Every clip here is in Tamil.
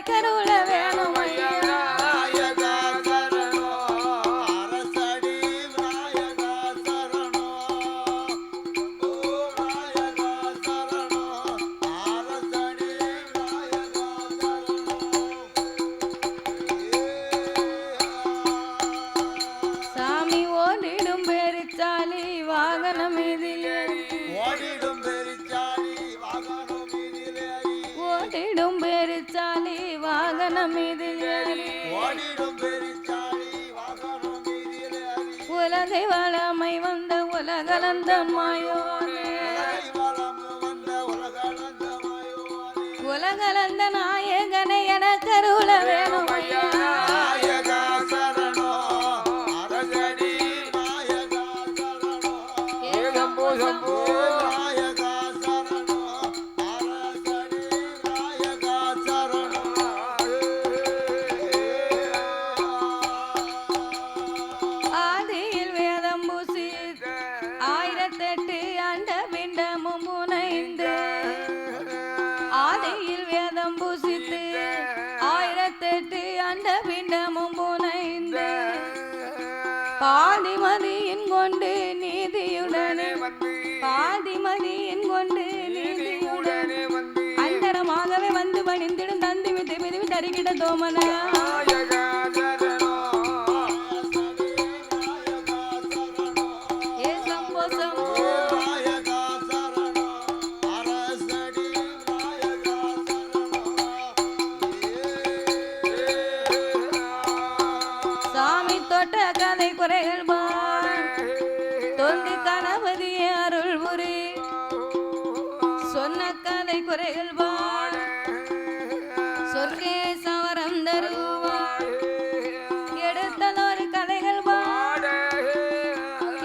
கருள வேணும் ஐயா சாமி ஓடிடும் பெருச்சாலி வாகனம் இதிலே ஓடிடும் பெருச்சாலி வாகனம் இதிலே உலகை வளமை வந்த உலகளந்த மாயோனே உலகளந்த நாயகனை என கருள வேணும் ஐயா ஆதியில் வேதம் பூசி 1008 அண்ட பிண்டமும் புனைந்து ஆதியில் வேதம் பூசித்து 1008 அண்ட பிண்டமும் புனைந்து பாதிமதியின் கொண்டு நீதியுடனே பாதிமதியின் கொண்டு நீதியுடனே அந்தரமாகவே வந்து பணிந்திடும் தந்தி மிதி மிதி தருகிட தோமன சாமி தொட்ட கதை குறைகள் தொந்தி கணபதியே அருள் புரி சொன்ன கதை குறைகள் சொர்க்கே சவரம் தருவார் எடுத்ததொரு கதைகள்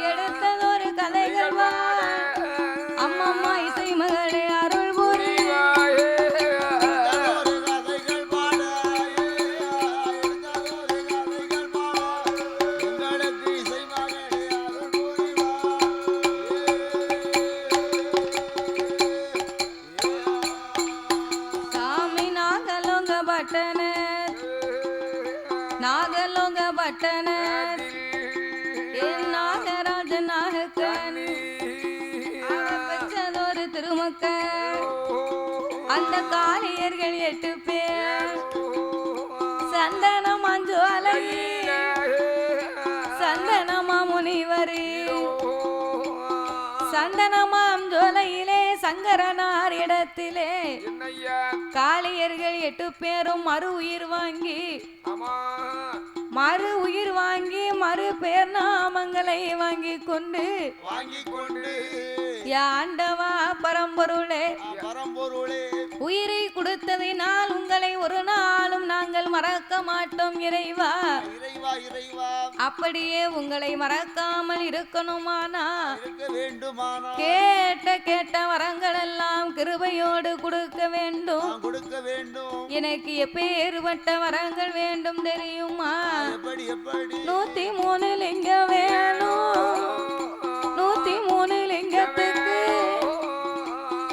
எடுத்ததொரு கதைகள் அம்மம்மா இசை மகளே அருள் புரி நாகலோக பட்டன என் நாகராஜ நாகக்கன் பெற்றதொரு திருமக்க அந்த காளியர்கள் 8 பேர் சந்தனம் அஞ்சுவலை சந்தனமா முனிவரி சந்தனமாம் ஜோலையிலே சங்கரனார் இடத்திலே காளியர்கள் 8 பேரும் மறு உயிர் வாங்கி மறு பேர் நாமங்களை வாங்கி கொண்டு ஆண்டவா பரம்பொருளே உயிரை கொடுத்ததினால் உங்களை ஒரு நாளும் நாங்கள் மறக்க மாட்டோம் இறைவா அப்படியே உங்களை மறக்காமல் இருக்கணுமானா கேட்ட வரங்கள் எல்லாம் கிருபையோடு கொடுக்க வேண்டும் எனக்கு எப்பேறுபட்ட வரங்கள் வேண்டும் தெரியுமா 103 லிங்க வேணும் 103 லிங்கத்துக்கு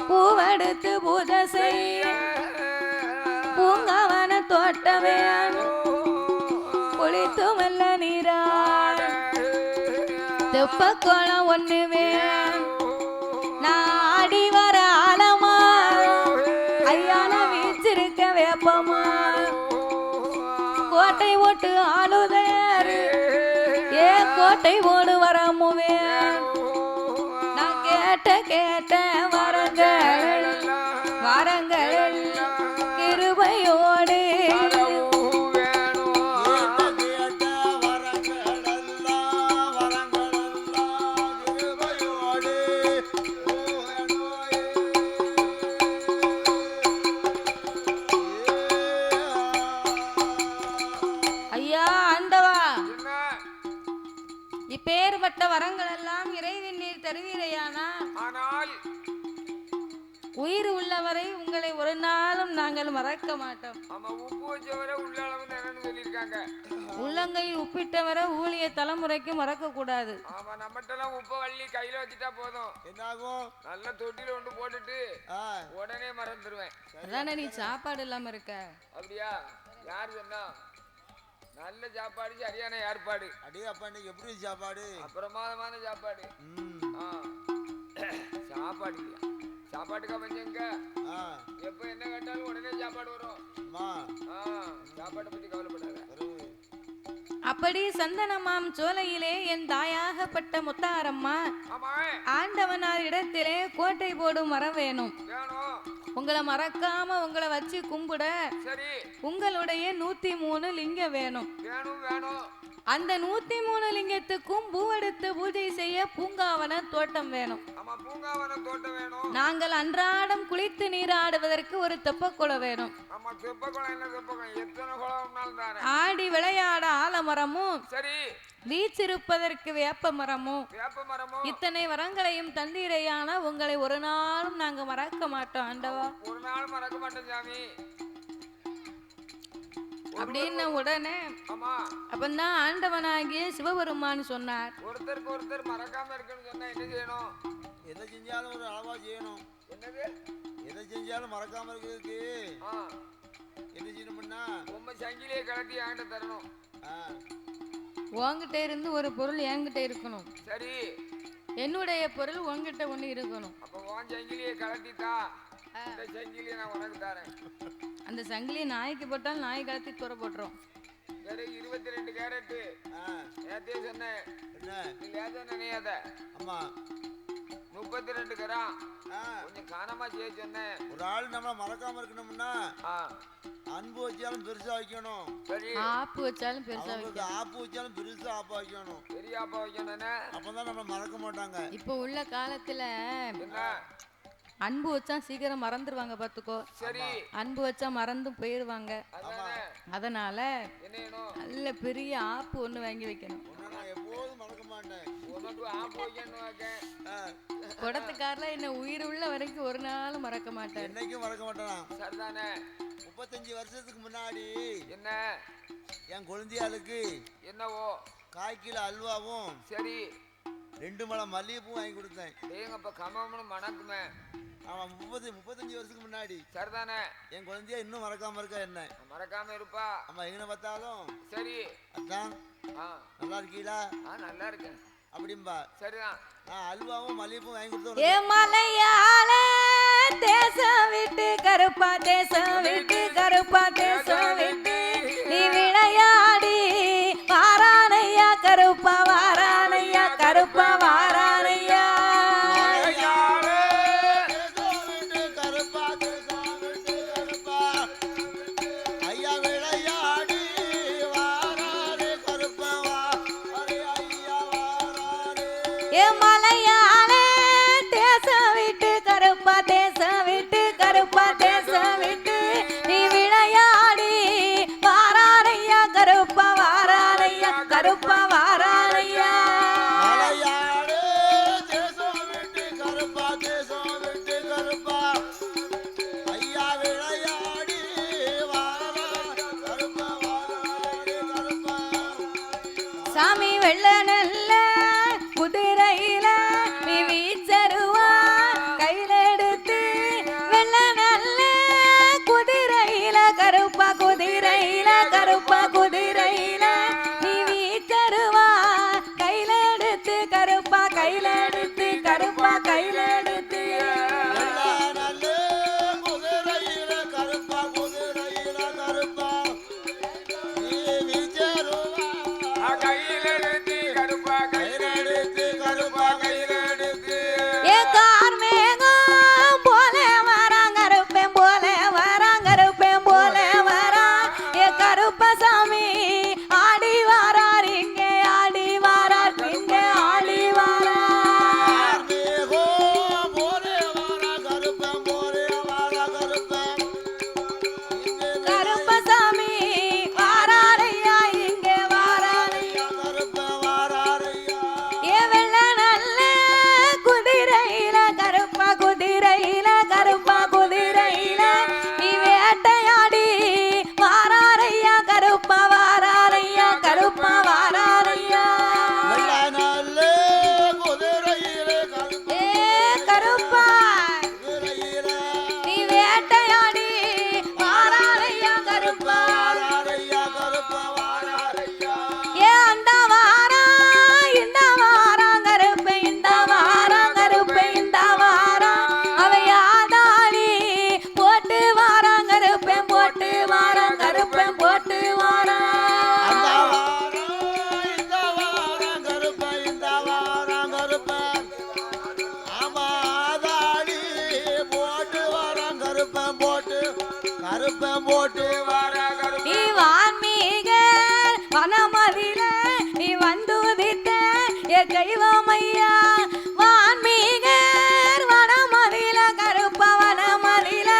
பூவெடுத்து பூஜை செய்ய பூங்காவன தோட்ட வேணும் குளித்து மெல்ல நீராட தெப்ப கோலம் 1 வேணும் நாடி வர ஆலமா ஐயால வீச்சிருக்க வேப்பமா கோட்டை ஓட்டு ஆளுதேரு ஏ கோட்டை ஓடு வரமுவே நான் கேட்ட வரங்கள் கிருபையோடு இப்பேர் உயிர் உள்ளவரை உங்களை ஒரு நாளும் நாங்கள் மறக்க மாட்டோம். ஆமா, உப்பு வச்சவரை உள்ள அளவு என்னன்னு சொல்லியிருக்காங்க. உள்ளங்கையில் உப்பிட்டவரை ஊழிய தலைமுறைக்கு மறக்க கூடாது. ஆமா, நம்மகிட்ட உப்பை வள்ளி கையில வச்சுட்டா போதும். என்னாகும்? நல்ல தொட்டில ஒன்று போட்டுட்டு உடனே மறந்துடுவேன். அதானே நீ சாப்பாடு இல்லாம இருக்க. அப்படியா? யாரு சொன்னா? நல்ல சாப்பாடு, சரியான ஏற்பாடு. அடியே அப்பா, இன்னைக்கு எப்படி சாப்பாடு? அப்புறமாதமான சாப்பாடு. சாப்பாடு இல்லையா? சாப்பாட்டுக்கா பஞ்சங்க. எப்ப என்ன கேட்டாலும் உடனே சாப்பாடு வரும். சாப்பாட்டை பத்தி கவலைப்படாத. அப்படி சந்தனமாம் சோலையிலே என் தாயாகப்பட்ட முத்தாரம்மா ஆண்டவனார் இடத்திலே கோட்டை போடும் மரம் வேணும். உங்களை மறக்காம உங்களை வச்சு கும்பிட உங்களுடைய 103 லிங்கம் வேணும். அந்த 103 லிங்கத்துக்கும் பூவெடுத்து பூஜை செய்ய பூங்காவன தோட்டம் வேணும். நாங்கள் அன்றாடம் குளித்து நீராடுவதற்கு ஒரு தெப்பக்குளம் வேணும். ஆடி விளையாட ஆலமரமும் வீச்சிருப்பதற்கு வேப்ப மரமும் இத்தனை வரங்களையும் தந்தீரையான உங்களை ஒரு நாளும் நாங்க மறக்க மாட்டோம் ஆண்டவா. ஒரு நாள் மறக்க மாட்டோம் சாமி அப்படின்னு உடனே அப்பந்தான் ஆண்டவனாகிய சிவபெருமான் சொன்னார், ஒருத்தருக்கு ஒருத்தர் மறக்காம இருக்குன்னு சொன்னா என்ன செய்யணும்? எதை செஞ்சாலும் ஒரு அளவா செய்யணும். என்னது? எதை செஞ்சாலும் மறக்காம இருக்கிறதுக்கு என்ன செய்யணும்னா உங்க சங்கிலியை கலட்டி என்கிட்ட தரணும். உங்ககிட்ட இருந்து ஒரு பொருள் என்கிட்ட இருக்கணும். சரி, என்னுடைய பொருள் உங்ககிட்ட ஒண்ணு இருக்கணும். அப்ப உன் சங்கிலியை கலட்டிட்டா இந்த சங்கிலியை நான் உனக்கு தரேன். அந்த சங்கிலியை நாய்க்கு போட்டாலும் நாய் கலத்தி துற போட்டுரும். 22 கேரட் நேத்தே சொன்னேன். நினையாத. ஆமா, 32 கிராம் கொஞ்சம் காணாம செய்ய சொன்னேன். ஒரு ஆள் நம்மள மறக்காம இருக்கணும்னா அன்பு வச்சாலும் பெருசா வைக்கணும். சரி, ஆப்பு வச்சாலும் பெருசா வைக்கணும். ஆப்பு வச்சாலும் பெருசா ஆப்பா வைக்கணும். பெரிய ஆப்பா வைக்கணும். அப்பதான் நம்மள மறக்க மாட்டாங்க. இப்போ உள்ள காலத்துல அன்பு வச்சா சீக்கிரம் மறந்துடுவாங்க பாத்துக்கோ. சரி, அன்பு வச்சா மறந்தும் போயிடுவாங்க. அதனால நல்ல பெரிய ஆப்பு ஒண்ணு வாங்கி வைக்கணும். எப்போதும் மறக்க மாட்டேன். குடத்துக்காரில் என்ன உயிர் உள்ள வரைக்கும் ஒரு நாளும் மறக்க மாட்டேன். என்னைக்கும் மறக்க மாட்டேன். சரிதானே? 35 வருஷத்துக்கு முன்னாடி என்ன என் குழந்தையாளுக்கு என்னவோ 1/4 கிலோ அல்வாவும் சரி 2 மலம் மல்லிகைப்பூ வாங்கி கொடுத்தேன். ஏங்கப்ப கமம்னு மணக்குமே. அவன் 35 வருஷத்துக்கு முன்னாடி. சரிதானே? என் குழந்தைய இன்னும் மறக்காம இருக்கா என்ன? மறக்காம இருப்பா. ஆமா, எங்க பார்த்தாலும் சரி அதான் நல்லா இருக்கீங்களா? நல்லா இருக்கேன் அப்படிம்பா. சரிதான். அல்வாவும் மல்லிகைப்பூ வாங்கி கொடுத்தோம். ஏ மலையாள தேசம் விட்டு கருப்பா தேசம் விட்டு கருப்பா தேசம் விட்டு நீ விளையாடி வாரானையா கருப்பா வாரானையா கருப்பா வாரானையா. சாமி வெள்ள நல்ல குதிரையில நீ வீச்சருவா கையில எடுத்து போட்டு வாரம் கருப்பன் போட்டு வார கருப்பு நீ வான்மீக வனமதில நீ வந்துதித்த ஏ தெய்வமையா வான்மீக வனமதில கருப்ப வனமதில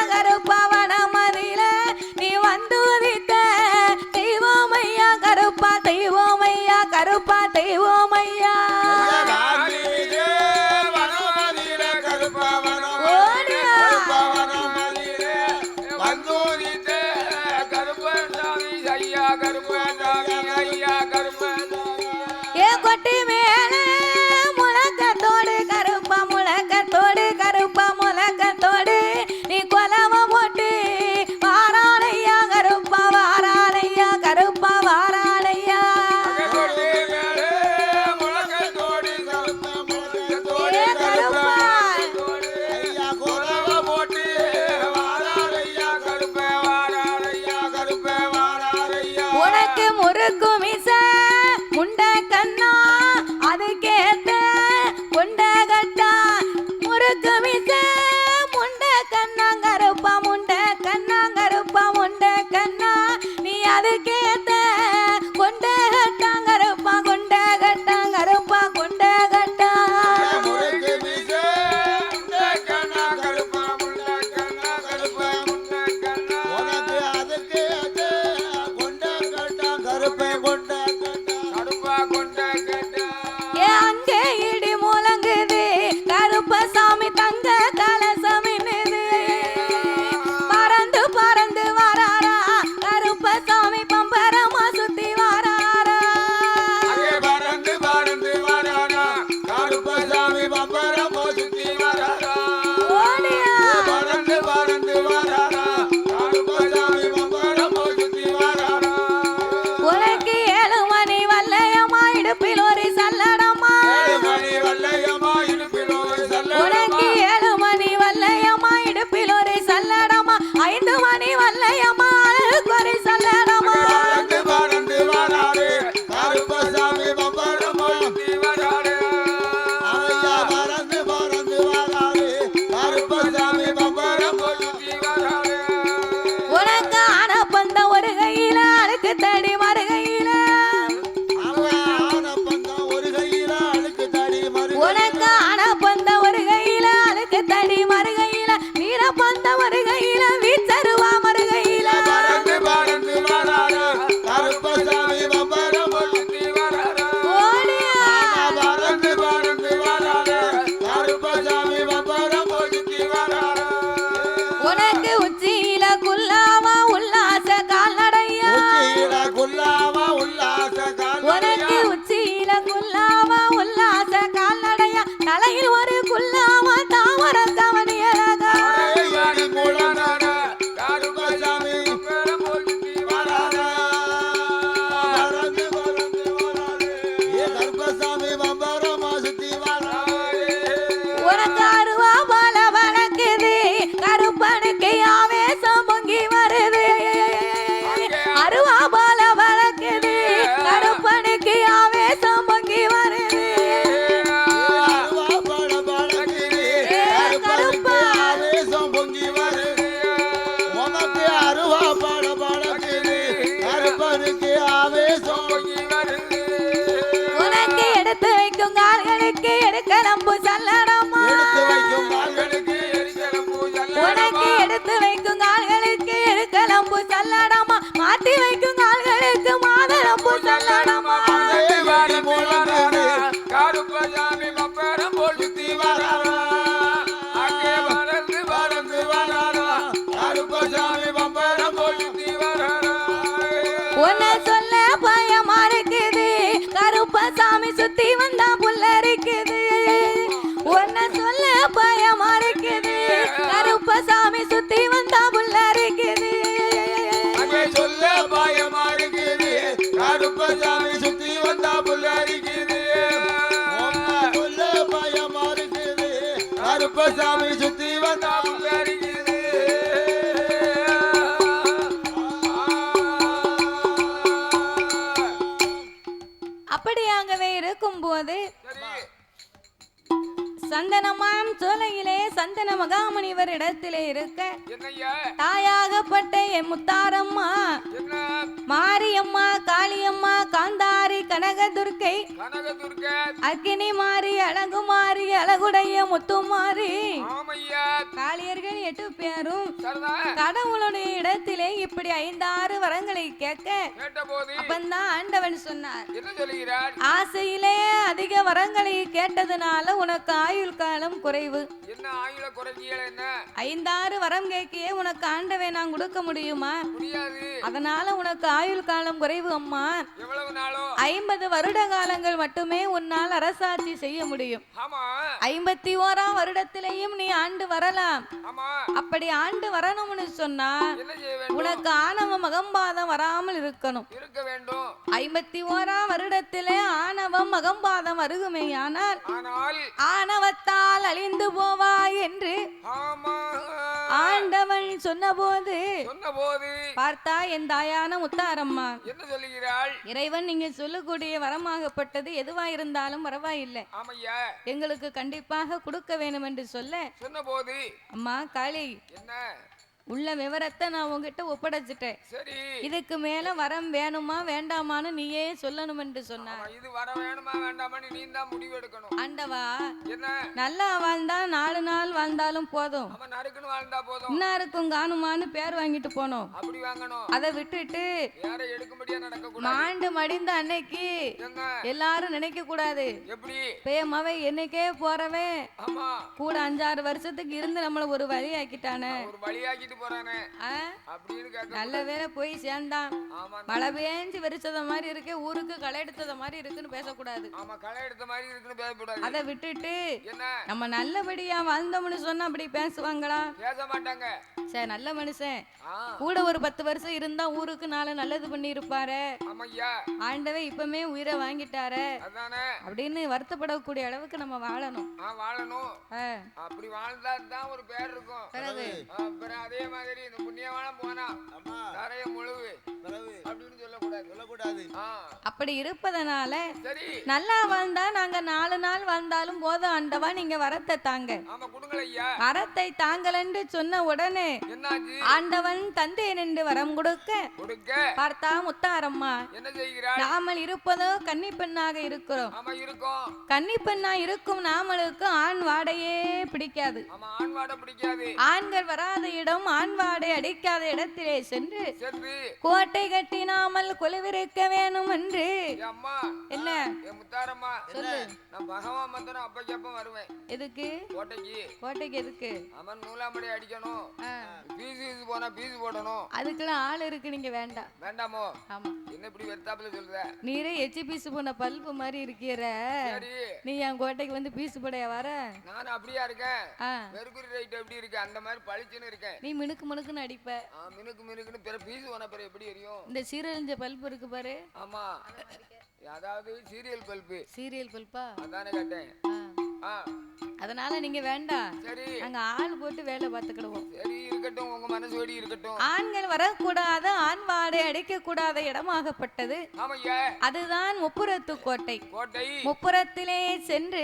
நீ வந்துதித்த தெய்வமையா கருப்பா தெய்வமையா கருப்பா இடத்திலே இருக்க என்னய்யா தாயாகப்பட்ட என் முத்தாரம்மா என்ன மாரியம்மா காளியம்மா காந்தாரி கனகதுர்க்கை கனகதுர்க்கை அக்கினி மாறி அழகு மாறி அழகுடைய முத்துமாரி ஆமையா காளியர்கள் 8 பேரும் சரிதான் கடவுளுடைய இடத்திலே இப்படி 5-6 வரங்களை கேட்க கேட்டபோது அப்பந்தான் ஆண்டவன் சொன்னார் என்ன சொல்லுகிறார் ஆசையிலே அதிக வரங்களை கேட்டதுனால உனக்கு ஆயுள் காலம் குறைவு என்ன ஆயுள குறைக்கியல என்ன 5-6 வரம் கேட்கியே உனக்கு ஆண்டவன் நான் கொடுக்க முடியுமா முடியாது அதனால உனக்கு ஆயுள் காலம் குறைவு அம்மா எவ்வளவு நாளோ 50 வருட காலங்கள் மட்டுமே உன்னால் அரசாட்சி செய்ய முடியும் ஆமா 51ஆம் வருடத்திலேயும் நீ ஆண்டு வரலாம் ஆமா அப்படி ஆண்டு வரணும்னு சொன்னா என்ன செய்ய வேண்டும் உனக்கு ஆணவ மகம்பாதம் வராமல் இருக்கணும் இருக்க வேண்டும் 51ஆம் வருடத்திலே ஆணவம் மகம்பாதம் வருகுமேயானால் ஆனால் ஆணவத்தால் அழிந்து போவாய் என்று ஆமா ஆண்டவன் சொன்னபோது சொன்னபோது பார்த்தா என் தாயான முத்தாரம்மா என்ன சொல்லுகிறாள் இறைவன் நீங்க சொல்லக்கூடிய வரமாகப்பட்டது எதுவா இருந்தாலும் பரவாயில்லை ஆமையா எங்களுக்கு கண்டிப்பாக கொடுக்க வேணும் என்று சொல்ல சொன்னபோது அம்மா காளி என்ன உள்ள விவரத்தை நான் உங்ககிட்ட ஒப்படைச்சிட்டேன் சரி இதுக்கு மேல வரம் வேணுமா வேண்டாமான்னு நீயே சொல்லணும் என்று சொன்னார் ஆமா, இது வர வேணுமா வேண்டாமான்னு நீ தான் முடிவு எடுக்கணும் ஆண்டவா என்ன நல்லா வாழ்ந்தா 4 நாள் வாழ்ந்தாலும் போதும் அவன் நறுக்குன்னு வாழ்ந்தா போதும் இன்னாருக்கும் காணுமான்னு பேர் வாங்கிட்டு போனோம் அப்படி வாங்கணும் அதை விட்டுட்டு யார எடுக்கும்படியா நடக்க கூடாது மாண்டு மடிந்த அன்னைக்கு என்ன எல்லாரும் நினைக்க கூடாது எப்படி பேமவை என்னைக்கே போறவன் ஆமா கூட 5-6 வருஷத்துக்கு இருந்து நம்மள ஒரு வழி ஆக்கிட்டானே ஒரு வழியாக்கிட்டு போறானே ஆ? அப்படின்னு கேட்க நல்ல வேளை போய் சேர்ந்தான் ஆமா மழை பெஞ்சு வெறிச்சத மாதிரி இருக்கு ஊருக்கு களை எடுத்தத மாதிரி இருக்குன்னு பேசக்கூடாது ஆமா களை எடுத்த மாதிரி இருக்குன்னு பேசக்கூடாது அதை விட்டுட்டு என்ன நம்ம நல்லபடியா வாழ்ந்தோம்னு சொன்னா அப்படி பேசுவாங்களா பேச மாட்டாங்க சரி நல்ல மனுஷன் ஆ, கூட ஒரு 10 வருஷம் இருந்தா ஊருக்கு 4 நல்லது பண்ணி இருப்பாரு ஆமையா ஆண்டவே இப்பமே உயிரை வாங்கிட்டாரு அதானே அப்படின்னு வருத்தப்படக்கூடிய அளவுக்கு நம்ம வாழணும் வாழணும் ஆ, அப்படி வாழ்ந்தா தான் ஒரு பேர் இருக்கும் பிறகு அப்புறம் அதே மாதிரி இந்த புண்ணியவானம் போனா அம்மா தரைய முழுவு பிறகு அப்படின்னு சொல்லக்கூடாது சொல்லக்கூடாது அப்படி இருப்பதனால சரி நல்லா வாழ்ந்தா நாங்க 4 நாள் வாழ்ந்தாலும் போதும் ஆண்டவா நீங்க வரத்தை தாங்க ஆமா கொடுங்கள் ஐயா வரத்தை தாங்கலன்னு சொன்ன உடனே என்னாச்சு ஆண்டவன் தந்தேன் என்று வரம் கொடுக்க கொடுக்க பார்த்தா முத்தாரம்மா என்ன செய்கிறாள் நாமல் இருப்பதோ கன்னி பெண்ணாக இருக்கிறோம் ஆமா இருக்கும் கன்னி பெண்ணா இருக்கும் நாமளுக்கு ஆண் வாடையே பிடிக்காது ஆமா ஆண் வாட பிடிக்காது ஆண்கள் வராத இடம் ஆண் வாடை அடிக்காத இடத்திலே சென்று சென்று கோட்டை கட்டினாமல் கொலுவிருக்க வேணும் என்று என் அம்மா என்ன என் முத்தாரம்மா சொல்லு நான் பகவான் மந்திரம் அப்பக்கப்ப வருவேன் எதுக்கு கோட்டைக்கு கோட்டைக்கு எதுக்கு அவன் நூலாம்படி அடிக்கணும் ஆ, பீஸ் போனா பீஸ் போடணும் அதுக்கெல்லாம் ஆள் இருக்கு நீங்க வேண்டாம் வேண்டாமோ ஆமா என்ன இப்படி வெறுத்தாப்புல சொல்ற நீரே எச்சி பீசு போன பல்பு மாதிரி இருக்கிற சரி நீ என் கோட்டைக்கு வந்து பீசு படைய வர நான் அப்படியா இருக்கேன் ஆ, மெருக்குரி ரைட் எப்படி இருக்கு அந்த மாதிரி பளிச்சுன்னு இருக்கேன் நீ மினுக்கு மினுக்குன்னு அடிப்ப மினுக்கு மினுக்குன்னு பிற பீஸ் போன பிற எப்படி எரியும் இந்த சீரழிஞ்ச பல்பு இருக்கு பாரு ஆமா அதாவது சீரியல் பல்பு சீரியல் பல்பா அதானே கேட்டேன் ஆ, ஆ அதனால நீங்க வேண்டாம் சரி நாங்க ஆள் போட்டு வேலை பார்த்துக்கிடுவோம் சரி இருக்கட்டும் உங்க மனசு ஓடி இருக்கட்டும் ஆண்கள் வரக்கூடாத ஆண் வாடை அடிக்க கூடாத இடமாகப்பட்டது ஆமையா அதுதான் முப்புறத்து கோட்டை கோட்டை முப்புறத்திலே சென்று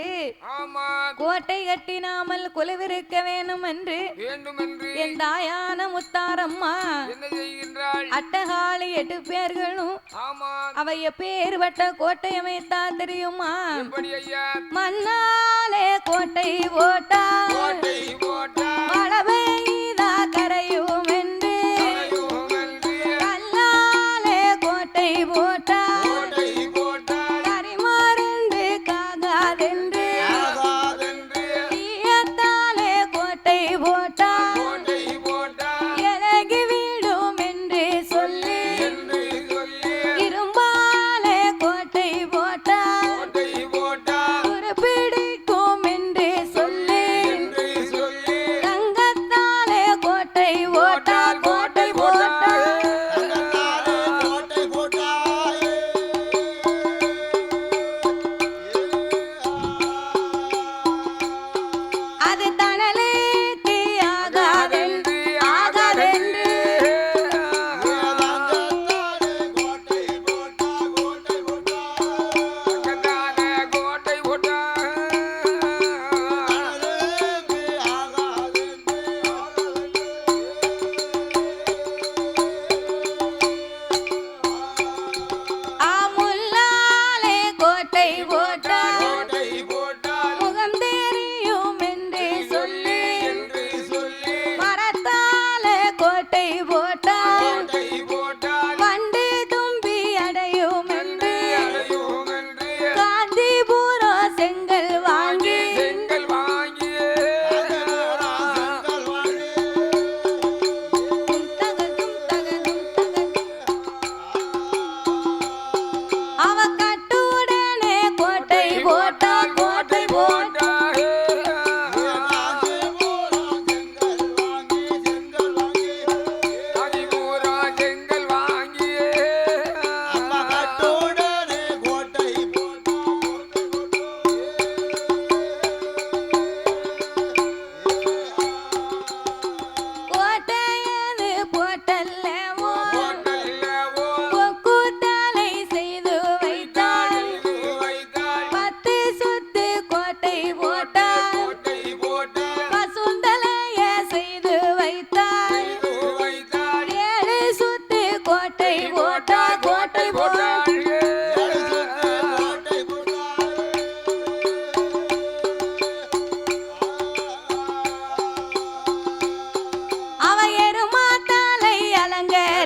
ஆமா கோட்டை கட்டினாமல் கொலுவிருக்க வேணும் என்று வேண்டும் என்று என் தாயான முத்தாரம்மா என்ன செய்கின்றாள் அட்டகாளி 8 பேர்களும் ஆமா அவை எப்பேர்பட்ட கோட்டை அமைத்தா தெரியுமா எப்படி ஐயா மண்ணாலே கோட்டை போட்டா கோட்டை போட்டா மழை பெய்தா கரையும் என்று கரையும் என்று கல்லாலே கோட்டை போட்டா கோட்டை போட்டா கரிமருந்து காகாதென்று ஆகாதென்று தீயத்தாலே கோட்டை போட்டா கோட்டை போட்டா இலகி விடும் என்று சொல்லி என்று சொல்லி இரும்பாலே கோட்டை போட்டா கோட்டை போட்டா குறிப்பிடிக்கும் என்று சொல்லி என்று சொல்லி தங்கத்தாலே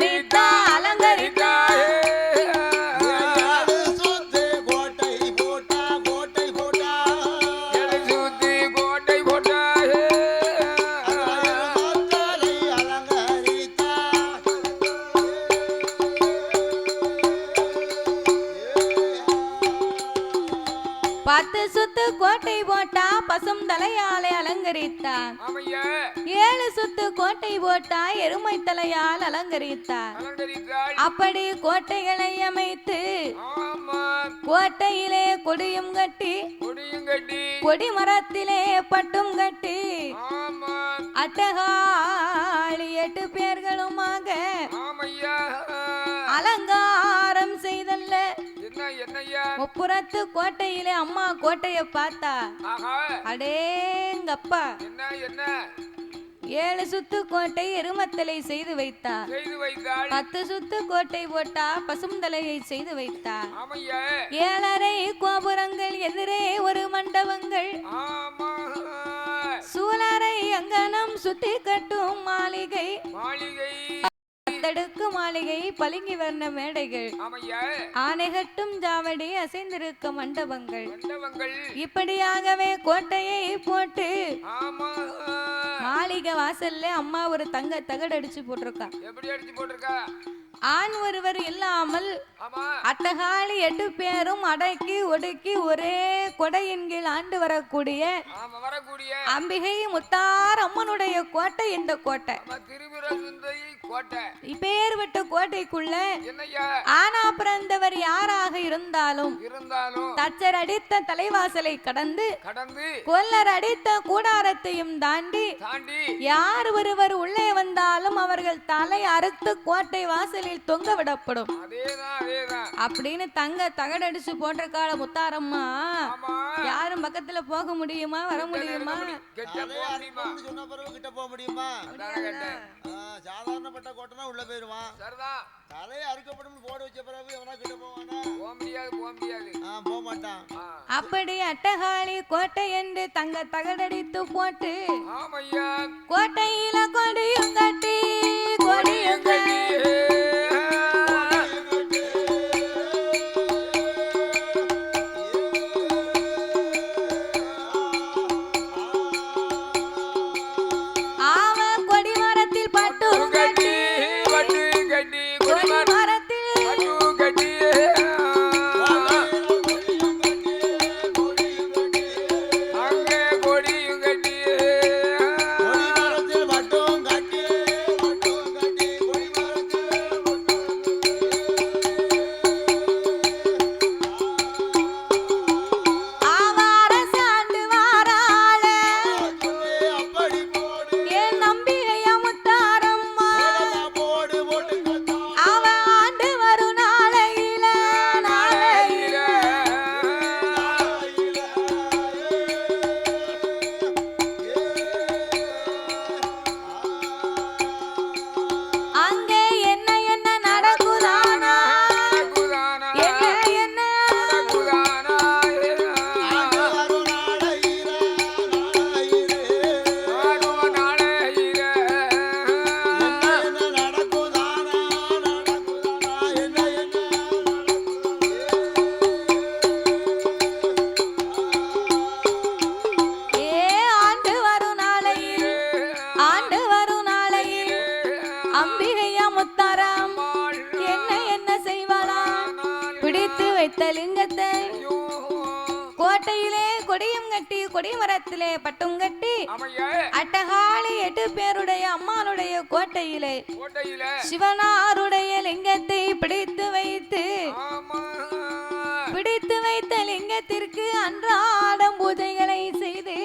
அலங்கரித்தா அலங்கரித்தா சுத்து கோட்டை போட்டா கோட்டை போட்டா சுத்தி கோட்டை போட்டா மக்களை அலங்கரித்தா பத்து சுத்து கோட்டை போட்டா பசும் தலையாலே அலங்கரித்தார் ஆமையா 7 சுத்து கோட்டை போட்டா எருமை தலையால் அலங்கரித்தார் அலங்கரித்தாள் அப்படி கோட்டைகளை அமைத்து ஆமா கோட்டையிலே கொடியும் கட்டி கொடியும் கட்டி கொடி மரத்திலே பட்டும் கட்டி ஆமா அட்டகாளி 8 பேர்களுமாக ஆமையா அலங்காரம் செய்தல்ல என்னய்யா முப்புறத்து கோட்டையிலே அம்மா கோட்டைய பார்த்தா ஆஹா அடேங்கப்பா என்ன 7 சுத்து கோட்டை எருமத்தலை செய்து வைத்தார் செய்து வைத்தாள் 10 சுத்து கோட்டை போட்டா பசுந்தலையை செய்து வைத்தார் ஆமையா 7.5 கோபுரங்கள் எதிரே ஒரு மண்டபங்கள் ஆமா சூழரை அங்கனம் சுத்தி கட்டும் மாளிகை மாளிகை தடுக்கு மாளிகை பளிங்கி வர்ண மேடைகள் ஆமையா ஆனைகட்டும் ஜாவடி அசைந்திருக்க மண்டபங்கள் மண்டபங்கள் இப்படியாகவே கோட்டையை போட்டு ஆமா மாளிகை வாசல்ல அம்மா ஒரு தங்க தகடு அடிச்சு போட்டிருக்கா எப்படி அடிச்சு போட்டிருக்கா ஆண் ஒருவர் இல்லாமல் ஆமா அட்டகாளி 8 பேரும் அடக்கி ஒடுக்கி ஒரே கொடையின் கீழ் ஆண்டு வரக்கூடிய ஆமா வரக்கூடிய அம்பிகை முத்தார் அம்மனுடைய கோட்டை இந்த கோட்டை ஆமா திரிபுர சுந்தரி கோட்டை இப்பேற்பட்ட கோட்டைக்குள்ள என்னய்யா ஆனா பிறந்தவர் யாராக இருந்தாலும் தச்சர் அடித்த தலைவாசலை கடந்து கடந்து கொல்லர் அடித்த கூடாரத்தையும் தாண்டி தாண்டி யார் ஒருவர் உள்ளே வந்தாலும் அவர்கள் தலை அறுத்து கோட்டை வாசலில் தொங்க விடப்படும் அதேதான் அப்படின்னு தங்க தகடடிச்சு போன்ற கால முத்தாரம்மா ஆமா யாரும் பக்கத்துல போக முடியுமா வர முடியுமா கெட்ட போக முடியுமா சொன்ன பிறகு கிட்ட போக முடியுமா அதானே கேட்டேன் சாதாரணப்பட்ட கோட்டைனா உள்ள போயிருவான் சரிதான் தலையை அறுக்கப்படும் போட வச்ச பிறகு எவனா கிட்ட போவானா போக முடியாது போக மாட்டான் அப்படி அட்டகாளி கோட்டை என்று தங்க தகடடித்து போட்டு ஆமையா கோட்டையில கொடியும் கட்டி கொடியும் கட்டி லிங்கத்தை கோட்டையிலே கொடியும் கட்டி கொடி மரத்திலே பட்டும் கட்டி அட்டகாளி 8 பேருடைய அம்மானுடைய கோட்டையிலே சிவனாருடைய லிங்கத்தை பிடித்து வைத்து லிங்கத்திற்கு அன்றாடம் பூஜைகளை செய்து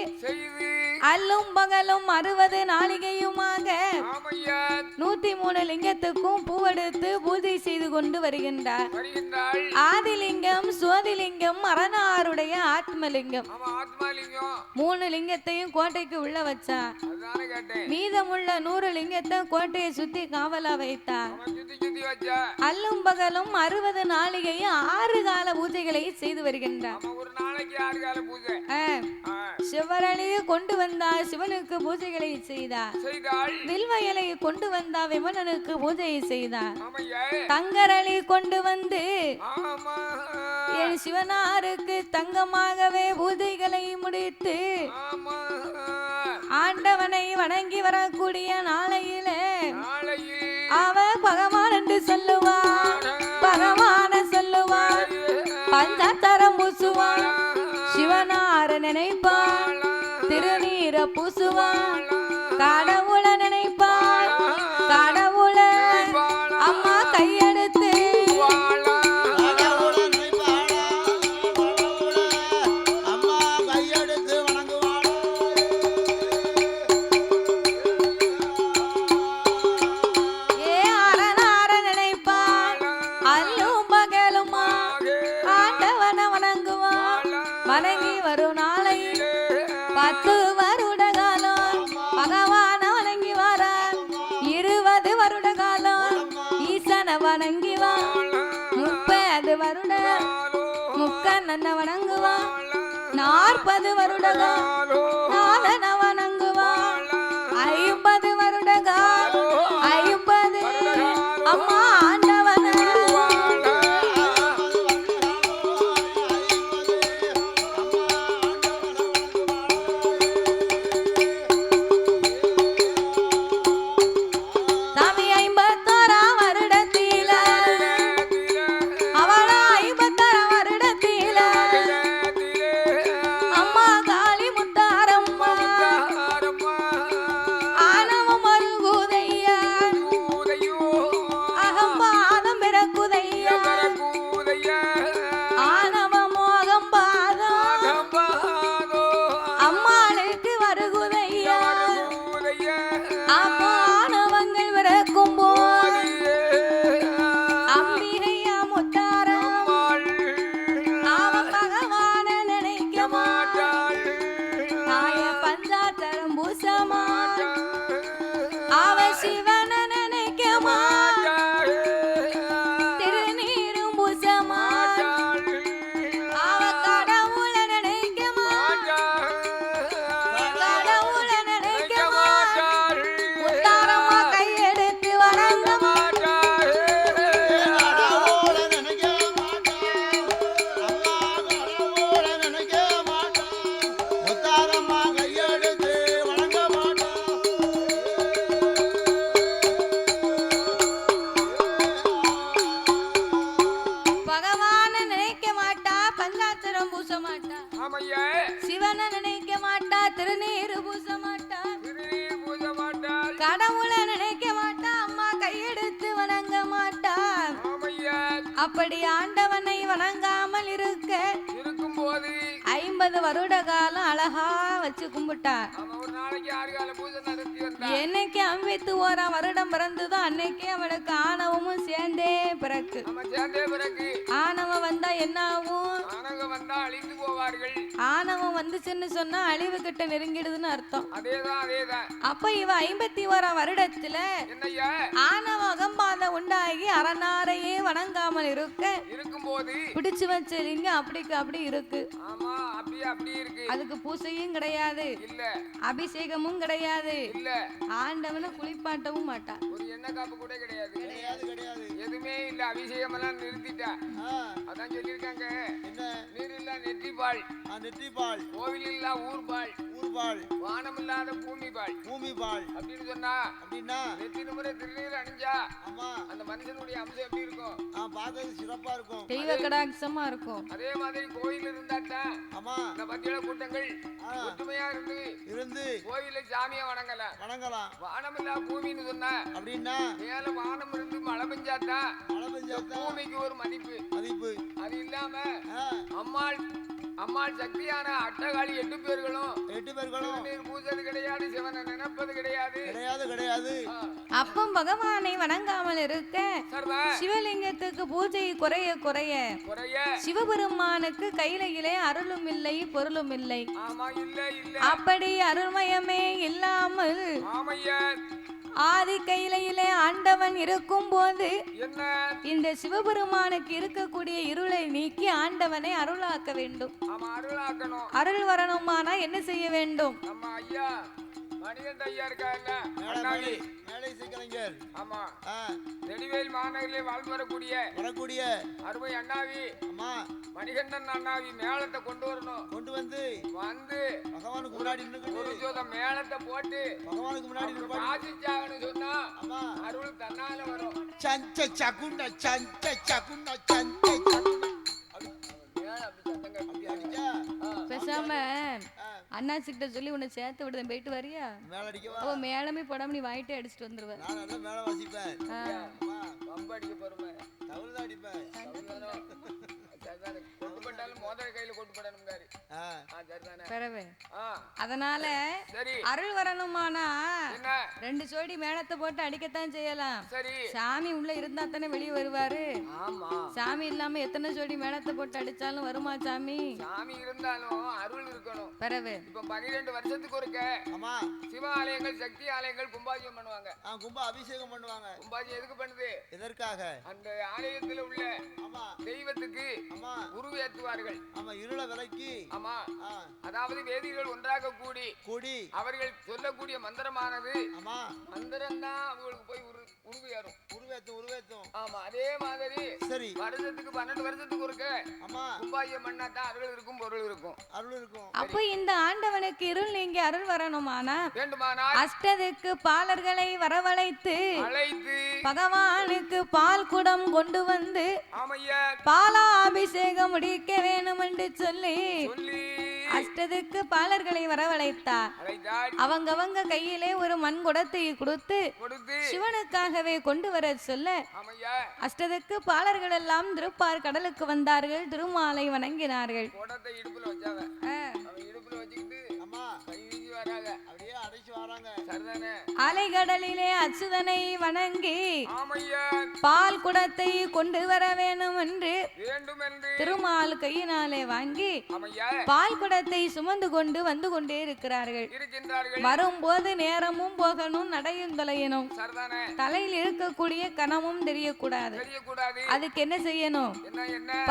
அல்லும் பகலும் 60 நாளிகையுமாக 103 லிங்கத்துக்கும் பூவெடுத்து பூஜை செய்து கொண்டு வருகின்றார். ஆதிலிங்கம், சோதிலிங்கம், அரணாருடைய ஆத்மலிங்கம் 3 லிங்கத்தையும் கோட்டைக்கு உள்ள வச்சா. மீதமுள்ள 100 லிங்கத்தை கோட்டையை சுத்தி காவலா வைத்தார். சுத்தி வச்ச அல்லும் பகலும் 60 நாளிகை 6 கால பூஜைகளை செய்து வருகின்றார். ஒரு நாளைக்கு 6 கால பூஜை. சிவரளி கொண்டு வந்தா சிவனுக்கு பூஜைகளை செய்தார். வில்வ இலை கொண்டு வந்தா விமலனுக்கு பூஜை செய்தார். தங்கரளி கொண்டு வந்து என் சிவனாருக்கு தங்கமாகவே பூஜைகளை முடித்து ஆண்டவனை வணங்கி வரக்கூடிய நாளையிலே அவ பகவான் என்று சொல்லுவார். பகவான சொல்லுவார். பஞ்சாத்தரம் பூசுவான். சிவனார நினைப்பாள். திருநீர பூசுவாள். கடவுள நினைப்பாள். கடவுள அம்மா கையெடுத்து வணங்கி வரும் நாளை 10 வருட காலம் பகவான வணங்கி வர 20 வருட காலம் ஈசனை வணங்கி வா 30 வருட முக்கண்ணன வணங்குவா 40 வருட நாதன வணங்குவா 50 வருட 50 அம்மா ஆண்டவன சிவனை நினைக்க மாட்டா. திருநீரு பூச மாட்டா. கடவுளை நினைக்க மாட்டா. அம்மா கையெடுத்து வணங்க மாட்டா. அப்படி ஆண்டவனை வணங்காமல் இருக்கும் போது 50 வருட காலம் அழகா வச்சு கும்பிட்டா. என்னைக்கு 51 வருடம் பிறந்ததோ அன்னைக்கே அவளுக்கு ஆணவமும் சேர்ந்தே பிறக்கு. ஆணவம் வந்தா என்ன ஆகும்? ஆணவம் வந்துச்சுன்னு சொன்னா அழிவு கிட்ட நெருங்கிடுதுன்னு அர்த்தம். அப்ப இவ 51 வருடத்துல ஆணவ அகம்பாத உண்டாகி அரணாரையே வணங்காமல் இருக்கும் போது பிடிச்சு வச்ச லிங்கம் அப்படிக்கு அப்படி இருக்கு. அதுக்கு பூசையும் கிடையாது, அபிஷேகமும் கிடையாது, ஆண்டவனை குளிப்பாட்டவும் மாட்டா. ஒரு எண்ணெய் காப்பு கூட கிடையாது, எதுவுமே இல்ல. அபிஷேகம் எல்லாம் நிறுத்திட்டா. அதான் சொல்லிருக்காங்க, நீர் இல்ல நெற்றிப்பால், கோவில் இல்ல ஊர்பால், வானம் இல்லாத பூமிபால் அப்படின்னு சொன்னா நெற்றின முறை திருநீர் அணிஞ்சா அந்த மனுஷனுடைய அம்சம் எப்படி இருக்கும்? சிறப்பா இருக்கும், தெய்வ கடாட்சமா இருக்கும். அதே மாதிரி கோயில் இருந்தாட்டா இந்த பத்தியில கூட்டங்கள் ஒற்றுமையா இருந்து கோயில சாமியை வணங்கலாம். வானம் இல்ல பூமின்னு சொன்னா அப்படின்னா மேல வானம் இருந்து மழை பெஞ்சாட்டா பூமிக்கு ஒரு மதிப்பு. அது இல்லாம அம்மாள் சக்தியான அட்டகாளி 8 பேர்களும் நீர் பூஜை கிடையாது, சிவனை நினைப்பது கிடையாது. அப்பம் பகவானை வணங்காமல் இருக்க சிவலிங்கத்துக்கு பூஜை குறைய சிவபெருமானுக்கு கையிலே அருளும் இல்லை, பொருளும் இல்லை. அப்படி அருள்மயமே இல்லாமல் ஆதி கையிலே ஆண்டவன் இருக்கும் போது என்ன இந்த சிவபெருமானுக்கு இருக்கக்கூடிய இருளை நீக்கி ஆண்டவனை அருளாக்க வேண்டும். ஆமா அருளாக்கணும். அருள் வரணுமானா என்ன செய்ய வேண்டும்? நம்ம ஐயா மணிகண்ட ஐயா இருக்காருல்ல அண்ணாவி மேலை சிக்கலைஞர். ஆமா நெடுவேல் மாநகரிலே வாழ்ந்து வரக்கூடிய அருமை அண்ணாவி ஆமா மணிகண்டன் அண்ணாவி மேளத்தை கொண்டு வரணும். கொண்டு வந்து பகவானுக்கு முன்னாடி ஒரு ஜோத மேளத்தை போட்டு பகவானுக்கு முன்னாடி வாசிச்சாங்கன்னு சொன்னா அருள் தன்னால வரும். சஞ்ச சகுண்ட சஞ்ச சகுண்ட சஞ்ச சகுண்ட அப்படி அடிச்சா பேசாம அண்ணாச்சிக்கிட்ட சொல்லி உன்னை சேர்த்து விடுதேன், போயிட்டு வரியா? மேல அடிக்கவா? ஓ மேளமே போடாம நீ வாயிட்டே அடிச்சுட்டு வந்துருவ. நான் நல்லா மேல வாசிப்பேன். பம்பு அடிக்க போறமே தவுல அடிப்பேன். கொண்டு பட்டாலும் மோதிர கையில கொண்டு படணும்காரு. சரிதானே? அதனால அருள் வரணுமானா ரெண்டு சோடி மேளத்தை போட்டு அடிக்கத்தான் செய்யலாம். சாமி உள்ள இருந்தா தானே வெளியே வருவாரு. சாமி இல்லாம எத்தனை சோடி மேளத்தை போட்டு அடிச்சாலும் வருமா சாமி? சாமி இருந்தாலும் அருள் இருக்கணும். பரவே இப்ப 12 வருஷத்துக்கு ஒருக்க ஆமா சிவ ஆலயங்கள் சக்தி ஆலயங்கள் கும்பாபிஷேகம் பண்ணுவாங்க. கும்ப அபிஷேகம் பண்ணுவாங்க. கும்பாபிஷேகம் எதுக்கு பண்ணுது? எதற்காக? அந்த ஆலயத்துல உள்ள ஆமா தெய்வத்துக்கு ஆமா உருவேற்றுவார்கள். ஆமா இருள விலக்கி ஆமா அதாவது வேதிகள் ஒன்றாக கூடி அவர்கள் சொல்லக்கூடிய மந்திரமானது ஆமா மந்திரம் தான் அவங்களுக்கு போய் உருவேற்றும். ஆமா அதே மாதிரி சரி வருஷத்துக்கு 12 வருஷத்துக்கு ஒருக்க ஆமா கும்பாபிஷேகம் பண்ணாதான் அருள் இருக்கும் பொருள் இருக்கும். அப்ப இந்த ஆண்டவனுக்கு இருள் நீங்க அருள் வரணுமானா வேண்டுமானால் அஷ்டதிக்கு பாலர்களை வரவழைத்து பகவானுக்கு பால் குடம் கொண்டு வந்து பாலாபிஷேகம் முடிக்க வேணும் என்று சொல்லி அஷ்டதிக்கு பாலர்களை வரவழைத்தார். அவங்க கையிலே ஒரு மண் குடத்தை கொடுத்து சிவனுக்காகவே கொண்டு வர சொல்ல அஷ்டதிக்கு பாலர்கள் எல்லாம் திருப்பார் கடலுக்கு வந்தார்கள். திருமாலை வணங்கினார்கள். அலைகடலிலே அச்சுதனை வணங்கி பால் குடத்தை கொண்டு வர வேணும் என்று திருமால் கையினாலே வாங்கி பால் குடத்தை சுமந்து கொண்டு வந்து கொண்டே இருக்கிறார்கள். வரும்போது நேரமும் போகணும், நடையும் தொலையணும், தலையில் இருக்கக்கூடிய கனமும் தெரியக்கூடாது. அதுக்கு என்ன செய்யணும்?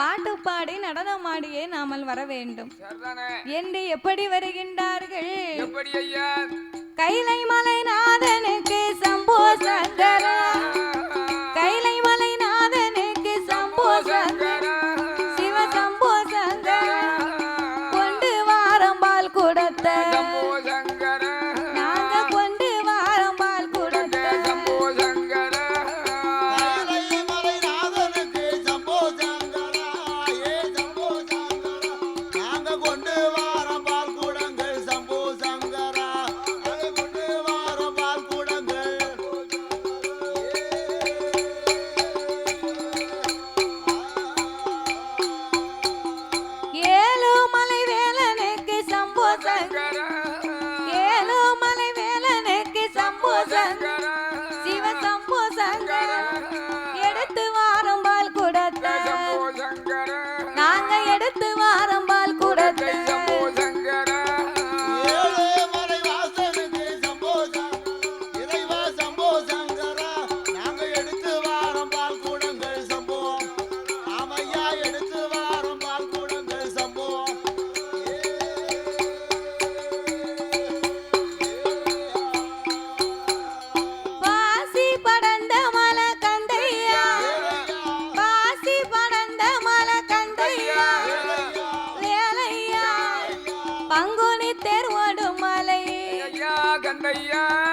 பாட்டு பாடி நடனமாடியே நாமல் வர வேண்டும் என்று எப்படி வருகின்றார்கள்? கைலை மலை நாதனுக்கு சம்போ சங்கரா, கைலை மலை நாதனுக்கு சம்போ சங்கரா, சிவ சம்போ சங்கரா, கொண்டு வாரம்பால் குடத்தை நாங்க கொண்டு வாரம்பால் குடத்தை எடுத்து வாரம்பால் குடத்தை நாங்க எடுத்து வாரம்பால் குடத்தை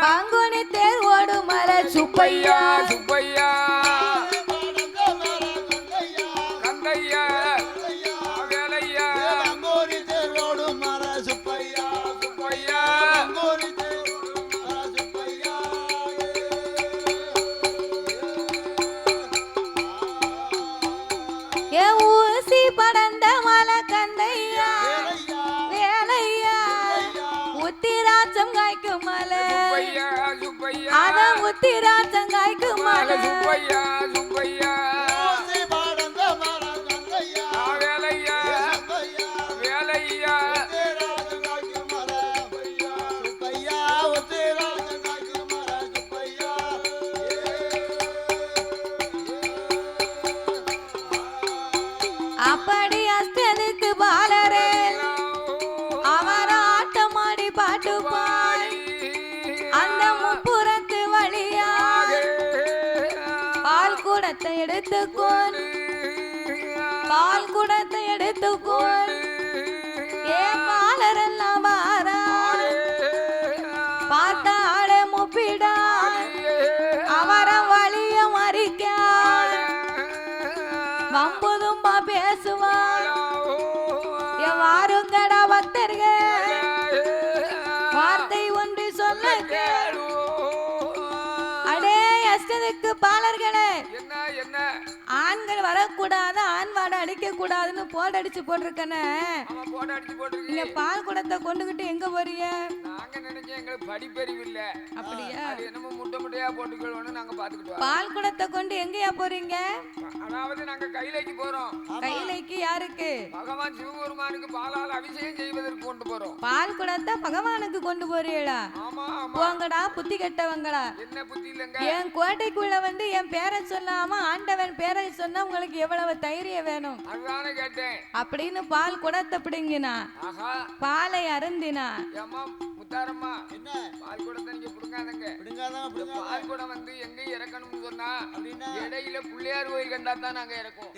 பங்குனி தேர் ஓடும் மலை சுப்பையா சுப்பையா கந்தையா வேலையா பங்குனி தேர் ஓடும் மலை சுப்பையா சுப்பையா ஏ ஊசி படந்த மலை கந்தையா வேலையா உத்திராச்சம் காய்க்கும் மலை அத உத்திராச்சம் காய்க்கும் மலை சுப்பையா சுப்பையா வேலையா வேலையா குடத்தை எடுத்துக்கொண்டு பால் குடத்தை எடுத்துக்கொண்டு ஏ பாலரெல்லாம் வாரா பார்த்தாட முப்பிடா அவர வழிய மறிக்க வம்புதும்பா பேசுவா வாருங்கடா பக்தர்கள் வார்த்தை ஒன்று சொல்ல கேளு. அடே அஷ்டதிக்கு பாலர்களே, ஆண்கள் வரக்கூடாது, ஆண் வாடை அடிக்க கூடாதுன்னு போட் அடிச்சு போட்டிருக்கனே. நீங்க பால் குடத்தை கொண்டுகிட்டு எங்க போறீங்க? படிப்பறிவு இல்ல அப்படியா? என்னமோ முட்டை முட்டையா போட்டுக்கொள்ளணும், நாங்க பாத்துக்கிட்டோம். பால் குடத்தை கொண்டு எங்கயா போறீங்க? அதாவது நாங்க கைலைக்கு போறோம். கைலைக்கு யாருக்கு? பகவான் சிவபெருமானுக்கு பாலால் அபிஷேகம் செய்வதற்கு கொண்டு போறோம். பால் குடத்தை பகவானுக்கு கொண்டு போறீங்களா? ஆமா ஆமா. போங்கடா புத்தி கெட்டவங்களா. என்ன புத்தி இல்லங்க? என் கோட்டைக்குள்ள வந்து என் பேரை சொல்லாம ஆண்டவன் பேரை சொன்னா உங்களுக்கு எவ்வளவு தைரியம் வேணும்? அதுதானே கேட்டேன். அப்படின்னு பால் குடத்தை பிடுங்கினா, பாலை அருந்தினா, முத்தாரம்மா என்ன பால் குடத்தை நீங்க புடுங்காதங்க. பால் குடம் வந்து எங்க இறக்கணும்னு சொன்னா இடையில பிள்ளையார் கோயில் கண்டா தான் நாங்க இறக்கும்.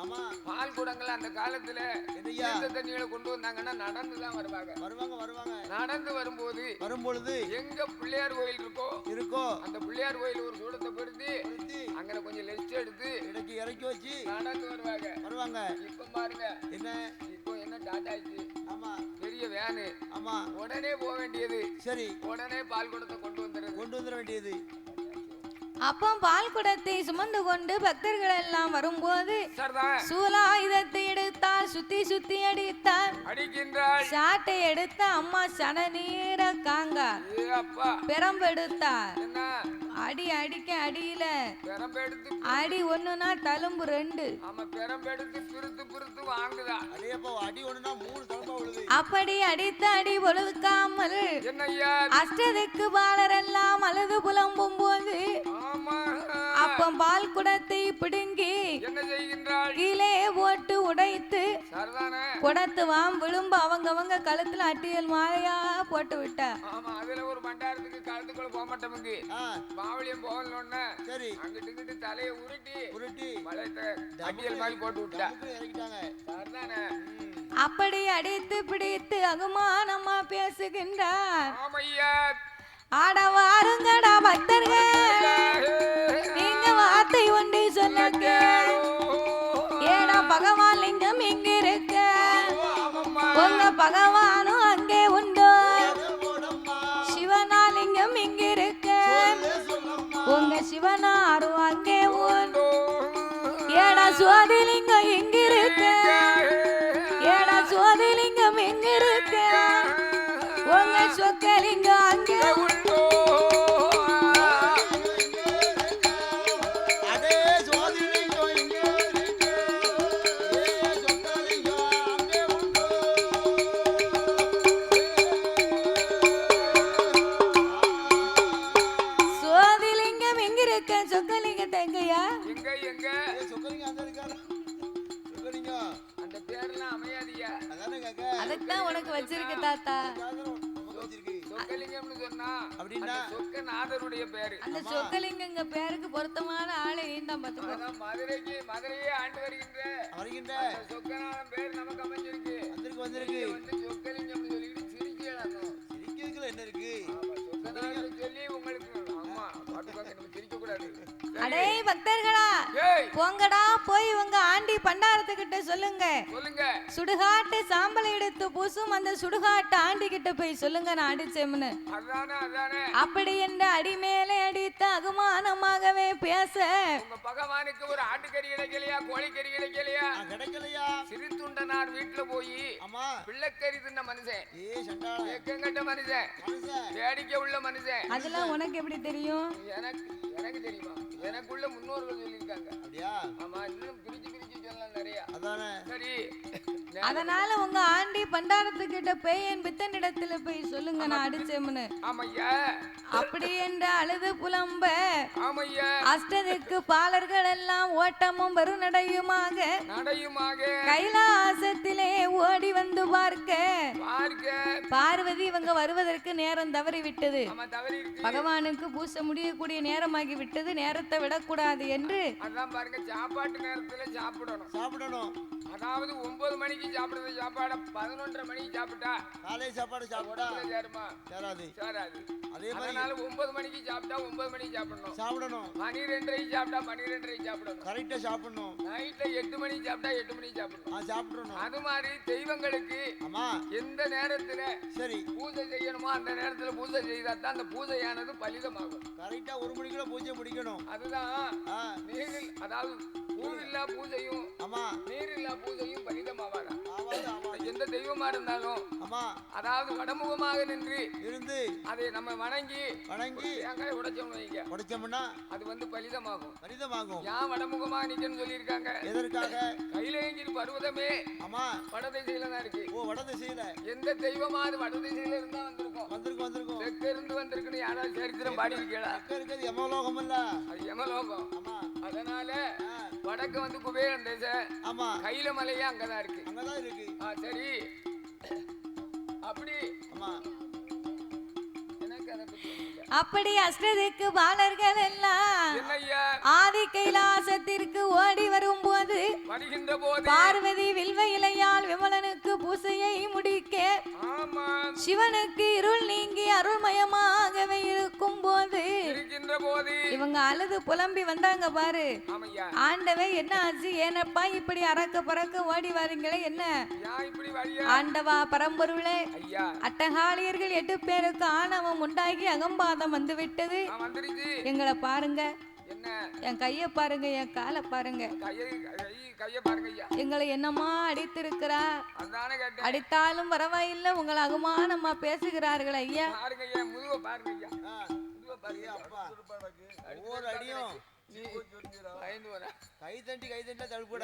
ஆமா, பால் குடங்கள் அந்த காலத்துல இந்த தண்ணிகளை கொண்டு வந்தாங்கன்னா நடந்துதான் வருவாங்க. நடந்து வரும்பொழுது எங்க பிள்ளையார் கோயில் இருக்கோ அந்த பிள்ளையார் கோயில் ஒரு சூடத்தை படுத்தி அங்க கொஞ்சம் லெஸ்ட் எடுத்து இறக்கி வச்சு நடந்து வருவாங்க. இப்ப பாருங்க என்ன டாடா ஆயிடுச்சு. ஆமா, பெரிய வேனு. ஆமா, உடனே போக வேண்டியது. சரி, உடனே பால் குடத்தை கொண்டு வந்துட வேண்டியது. அப்போ பால் குடத்தை சுமந்து கொண்டு பக்தர்கள் எல்லாம் வரும்போது சூலாயுதத்தை எடுத்தால் சுத்தி அடித்தார். சாட்டை எடுத்த அம்மா சனநீர காங்கா பெரம்பு எடுத்தார். அடிக்க அடியில அடி ஒண்ணுனா தழும்பு 2. அப்படி அடித்த அடி ஒழுக்காமல் அஷ்டதிக்கு பாலரெல்லாம் அழுது புலம்பும் போது அப்ப பால் குடத்தை பிடுங்கி கீழே போட்டு உடைத்து குடத்து வாம் விழும்பு அவங்க கழுத்துல அட்டியல் மாலையா போட்டு விட்டா. ஒரு மண்டாரத்துக்கு கழுத்துக்குள்ள போக மாட்டோமுங்க. மாவளியம் போகலன்னா சரி அங்கிட்டு தலையை உருட்டி அட்டியல் மாதிரி போட்டு விட்டா. அப்படி அடித்து பிடித்து அகுமானமா பேசுகின்றார். ஆட வாருங்கடா பக்தர்கள், நீங்க வார்த்தை ஒன்று சொல்லுங்க. ஏடா பகவான் லிங்கம் இங்க இருக்க, உங்க பகவானும் அங்கே உண்டோ. சிவனாலிங்கம் இங்க இருக்க, உங்க சிவனாரும் அங்கே உண்டோ. ஏடா சுவாதிலிங்கம் இங்க இருக்க, ஏடா சுவாதிலிங்கம் இங்க இருக்க, உங்க சொக்கலிங்கம் அங்கே உண்டோ. சுவாதிலிங்கம் எங்க இருக்க, சொக்கலிங்கத்தை எங்கயா? அந்த பேர்லாம் அமையாதியா, அதுதான் உனக்கு வச்சிருக்க தாத்தா. சொக்கலிங்கம்னு சொன்னா அப்படின்னா சொக்கநாதருடைய பேரு. அந்த சொக்கலிங்கங்க பேருக்கு பொருத்தமான ஆளை தான் பாத்துக்கோ. மதுரையே ஆண்டு வருகின்ற சொக்கநாதன் பேர் நமக்கு அமைஞ்சிருக்கு. வந்திருக்கு வந்து சொக்கலிங்கம்னு சொல்லிட்டு சிரிக்கிறதுல என்ன இருக்கு? சொக்கநாதன் சொல்லி உங்களுக்கு ஆமா பாட்டுக்காக நம்ம சிரிக்க கூடாது. அடே பக்தர்களா, போங்கடா போய் உங்க ஆண்டி பண்டாரத்துக்கிட்ட சொல்லுங்க. சுடுகாட்டு சாம்பலை எடுத்து பூசும் அந்த சுடுகாட்டு ஆண்டி கிட்ட போய் சொல்லுங்க நான் அடிச்சேன்னு. அப்படி என்று அடி மேலே அடித்து அகுமானமாகவே பேச உங்க பகவானுக்கு ஒரு ஆட்டுக்கறி கிடைக்கலையா, கோழிக்கறி கிடைக்கலையா? சிறுத்துண்டனார் வீட்டுல போய் பிள்ளைக்கறி தின்ன மனுஷன், ஏக்கங்கட்ட மனுஷன், வேடிக்கை உள்ள மனுஷன். அதெல்லாம் உனக்கு எப்படி தெரியும்? எனக்கு தெரியுமா? எனக்குள்ள முன்னோர்கள் சொல்லியிருக்காங்க. அப்படியா? ஆமா, இன்னும் பிரிச்சு சொல்லலாம் நிறைய. அதானே. சரி, அதனால உங்க ஆண்டி பண்டாரத்துக்கிட்ட போய் என் பித்தனிடத்துல போய் சொல்லுங்க நான் அடிச்சேன்னு. ஆமையா. அப்படி என்று அழுது புலம்ப ஆமையா. அஷ்டதிக்கு பாலர்கள் எல்லாம் ஓட்டமும் பெருநடையுமாக கைலாசத்திலே ஓடி வந்து பார்க்க பார்வதி இவங்க வருவதற்கு நேரம் தவறி விட்டது. பகவானுக்கு பூச முடியக்கூடிய நேரமாகி விட்டது. நேரத்தை விடக்கூடாது என்று பாருங்க சாப்பாட்டு நேரத்துல சாப்பிடணும். அதாவது 9 மணிக்கு சாப்பிடுறது சாப்பாடு 11:30 மணிக்கு சாப்பிட்டா காலை சாப்பாடு சாப்பிட்டா சேராது. அதே மாதிரி 9 மணிக்கு சாப்பிட்டா 9 மணிக்கு சாப்பிடணும். 12:30 சாப்பிட்டா 12:30 சாப்பிடணும். கரெக்டா சாப்பிடணும். நைட்ல 8 மணிக்கு சாப்பிட்டா 8 மணிக்கு சாப்பிடணும். அது மாதிரி தெய்வங்களுக்கு ஆமா எந்த நேரத்துல சரி பூஜை செய்யணுமோ அந்த நேரத்துல பூஜை செய்தா தான் அந்த பூஜையானது பலிதமாகும். கரெக்டா 1 மணிக்குள்ள பூஜை முடிக்கணும். அதுதான் நீரில் அதாவது பூவில்லா பூஜையும் ஆமா நீரில்லா பூஜையும் பலிதமாவாதா. எந்த தெய்வமா இருந்தாலும் ஆமா அதாவது வடமுகமாக நின்று இருந்து அதை நம்ம வணங்கி தேங்காய் உடைச்சோம்னா அது வந்து பலிதமாகும். ஏன் வடமுகமாக நிக்கணும்னு சொல்லியிருக்காங்க? எதற்காக? கையிலேங்கிற பர்வதமே ஆமா வடதிசையில தான் இருக்கு. ஓ வடதிசையில எந்த தெய்வமாவது வடதிசையில இருந்தா வந்திருக்கும். தெற்கு இருந்து வந்திருக்குன்னு யாராவது சரித்திரம் பாடி இருக்கீங்களா? இருக்கிறது யமலோகம் இல்ல, அது யமலோகம். ஆமா அதனால வடக்கு வந்து குபேரன் தேசம். ஆமா கையில மலையே அங்கதான் இருக்கு. சரி அப்படி ஆமா அப்படி அஷ்டதிக்கு பாலர்கள் எல்லாம் ஆதி கைலாசத்திற்கு ஓடி வரும்போது பார்வதி வில்வ இலையால் விமலனுக்கு பூசையை முடிக்க சிவனுக்கு இருள் நீங்கி அருள்மயமாகவே இருக்கும் போது இவங்க அழுது புலம்பி வந்தாங்க பாரு. ஆண்டவே என்ன ஆச்சு? ஏனப்பா இப்படி அறக்க பறக்க ஓடி வரீங்களே என்ன? ஆண்டவா பரம்பொருளே அட்டகாளியர்கள் 8 பேருக்கு ஆணவம் உண்டாகி அகம்பாதம் வந்து விட்டது. எங்களை பாருங்க, என் கைய பாருங்க, என் காலை பாருங்க, எங்களை என்னமா அடித்திருக்கிறா. அடித்தாலும் பரவாயில்லை, உங்களை அகுமானமா பேசுகிறார்கள் ஐயா. கை தண்டி தடுப்பு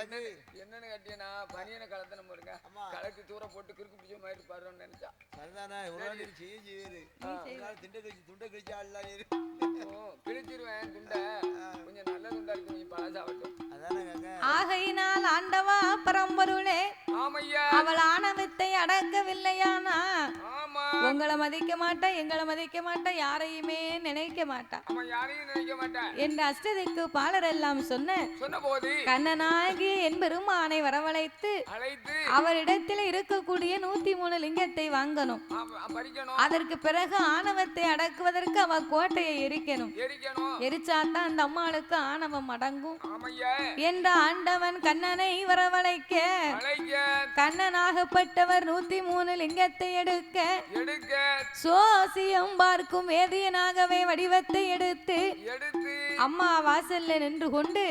என்னன்னு கட்டியனா பனியனை கலத்தன போடுங்க கலக்கு தூர போட்டு கிறுக்கு பிடிச்ச மாதிரி பாருன்னு நினைச்சா சரிதானே. துண்டை கிழிச்சா கிழிச்சிருவேன். துண்டை கொஞ்சம் நல்ல துண்டா இருக்கு, கொஞ்சம் பழசாவட்டும். ஆகையினால் ஆண்டவா பரம்பொருளே அவள் ஆணவத்தை அடக்கவில்லையானா உங்களை மதிக்க மாட்டா, எங்களை மதிக்க மாட்டா, யாரையுமே நினைக்க மாட்டா என்று அஷ்டதிக்கு பாலர் எல்லாம் சொன்னபோது கண்ணனாகி என் பெருமானை வரவழைத்து அவரிடத்தில் இருக்கக்கூடிய 103 லிங்கத்தை வாங்கணும். அதற்கு பிறகு ஆணவத்தை அடக்குவதற்கு அவ கோட்டையை எரிக்கணும். எரிச்சாத்தான் அந்த அம்மாளுக்கு ஆணவம் அடங்கும் என்ற ஆண்டவன் கண்ணனை வரவழைக்க கண்ணனாகப்பட்டவர் 103 லிங்கத்தை எடுக்க சோசியம் பார்க்கும் வேதியனாகவே வடிவத்தை எடுத்து அம்மா வாசல்ல நின்று கொண்டு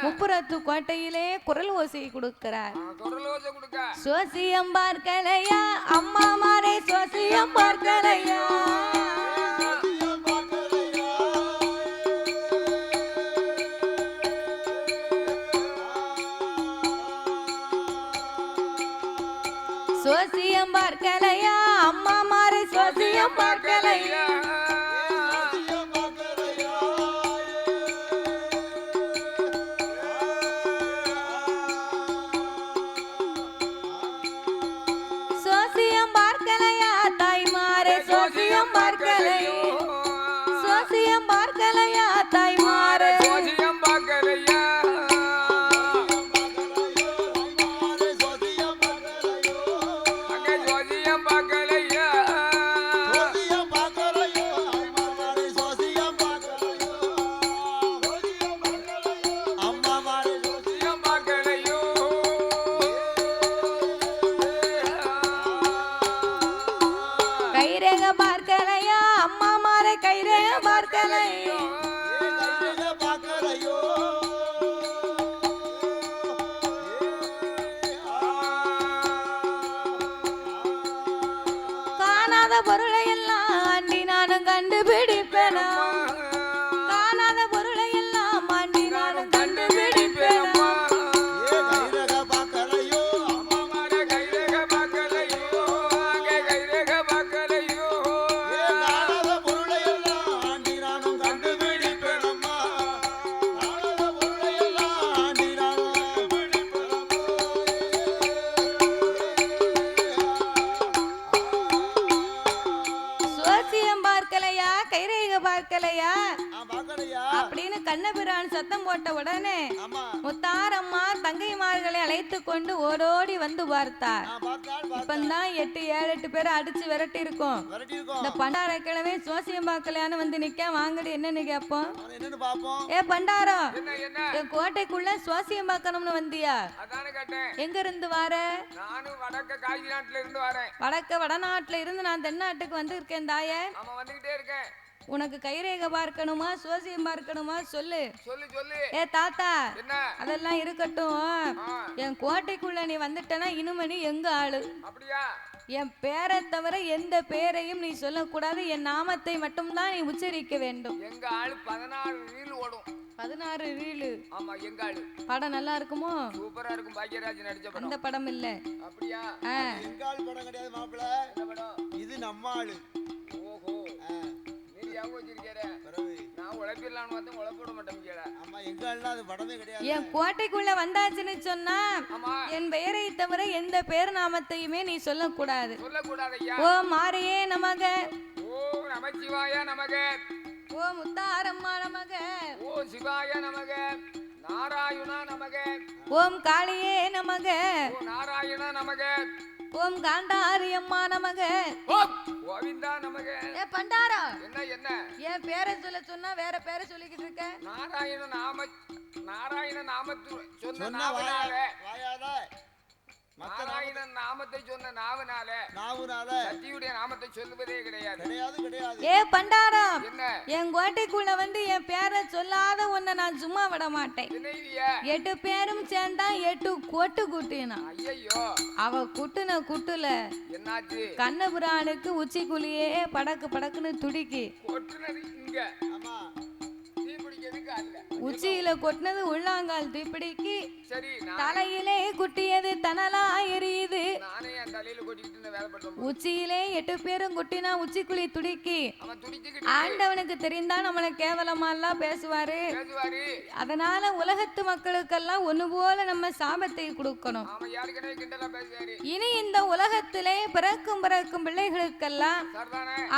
முப்புறத்து கோட்டையிலே குரல் ஓசை கொடுக்கிறார். சோசியம் பார்க்கலையா அம்மா மாரே, சோசியம் பார்க்கலையா, சோசியம் பார்க்கலையா அம்மா மாரே, சோசியம் பார்க்கலையா, சோசியம் பார்க்கலையா தாய்மாரே, சோசியம் பார்க்கலையோ, சோசியம் பார்க்கலையா தாய்மாரே, சோசியம் பார்க்கலையா, பொருளை எல்லாம் ஆண்டி நானும் கண்டுபிடிப்பேனா, காணாத பொருளை எல்லாம் ஆண்டி நானும் கண்டுபிடிப்பேனா, கைரக அப்படின்னு கண்ணபிரான் சத்தம் போட்ட உடனே முத்தாரம்மா தங்கைமார்களை அழைத்து கொண்டு ஓடோடி வந்து பார்த்தார். இப்பந்தான் 8 பேரை அடிச்சு விரட்டி இருக்கோம். இந்த பண்டார கிழமை சோசியம் பார்க்கலான்னு வந்து நிக்க வாங்கடி என்னன்னு கேப்போம். ஏ பண்டாரம், என் கோட்டைக்குள்ள சோசியம் பார்க்கணும்னு வந்தியா? எங்க இருந்து வார? வடநாட்டுல இருந்து நான் தென்னாட்டுக்கு வந்து இருக்கேன் தாயே. உனக்கு கைரேகை பார்க்கணுமா சோசியம் பார்க்கணுமா சொல்லு. ஏ தாத்தா, அதெல்லாம் இருக்கட்டும். என் கோட்டைக்குள்ள நீ வந்துட்டனா இனிமணி எங்க ஆளு? என் பேரை தவிர எந்த பேரையும் நீ சொல்லக்கூடாது. என் நாமத்தை மட்டும்தான் நீ உச்சரிக்க வேண்டும். எங்க ஆளு 16 ரீல் ஓடும். 16 ரீலு? ஆமா, எங்க ஆளு. படம் நல்லா இருக்குமோ? சூப்பரா இருக்கும். பாக்யராஜ் நடிச்ச படம். அந்த படம் இல்ல. அப்படியா? எங்க ஆளு படம் கிடையாது மாப்பிள. என்ன படம்? இது நம்ம ஆளு. ஓஹோ, நீ யாவோ வச்சிருக்கற? நான் உழைப்பிரலாம்னு வந்து உழைப்பட மாட்டேன் கேள. ஆமா, எங்க ஆளுல அது படமே கிடையாது. என் கோட்டைக்குள்ள வந்தாச்சுன்னு சொன்னா என் பெயரை தவிர எந்த பேர் நாமத்தையுமே நீ சொல்லக்கூடாது. சொல்லக்கூடாது ஐயா. ஓ மாரியே நமக, ஓ நமச்சிவாய நமக, ஓ முத்தாரம்மா நமக, ஓ சிவாய நமக, நாராயணா நமக, ஓம் காளியே நமக, ஓ நாராயணா நமக, ஓம் காந்தாரி அம்மா நமக, ஓம் கோவிந்தா நமக. ஏ பண்டாரா, என்ன ஏன் பேரை சொல்ல சொன்னா வேற பேரை சொல்லிக்கிட்டு இருக்க? நாராயண நாமத்து சொன்ன நாவனாலே நாராயணன் நாமத்தை சொன்ன நாவனாலே சத்தியுடைய நாமத்தை சொல்லுவதே கிடையாது. ஏ பண்டாரம், என் கோட்டைக்குள்ள வந்து என் பேரை சொல்லாத உன்னை நான் சும்மா விட மாட்டேன். 8 பேரும் சேர்ந்தா 8 கொட்டு குட்டினா. ஐயோ, அவ குட்டுன குட்டுல என்னாச்சு? கண்ணபுரானுக்கு உச்சிக்குழியே படக்கு படக்குன்னு துடிக்கி. கொட்டுனது இங்க. ஆமா, தீப்பிடிக்கிறதுக்கு அல்ல. உச்சியில கொட்டினது உள்ளாங்கால் தீப்பிடிக்கு. சரி, தலையிலே குட்டியது தனலா எரியுது. நானே அந்த தலையில கொட்டிக்கிட்டு வேலை பண்றேன். உச்சியிலே 8 பேரும் குட்டினா உச்சிக்குழி துடிக்கி. அவன் துடிச்சிக்கிட்டு ஆண்டவனுக்கு தெரிந்தா நம்மள கேவலமா எல்லாம் பேசுவாரு. அதனால உலகத்து மக்களுக்கெல்லாம் ஒண்ணு போல நம்ம சாபத்தை கொடுக்கணும். இனி இந்த உலகத்திலே பிறக்கும் பிள்ளைகளுக்கெல்லாம்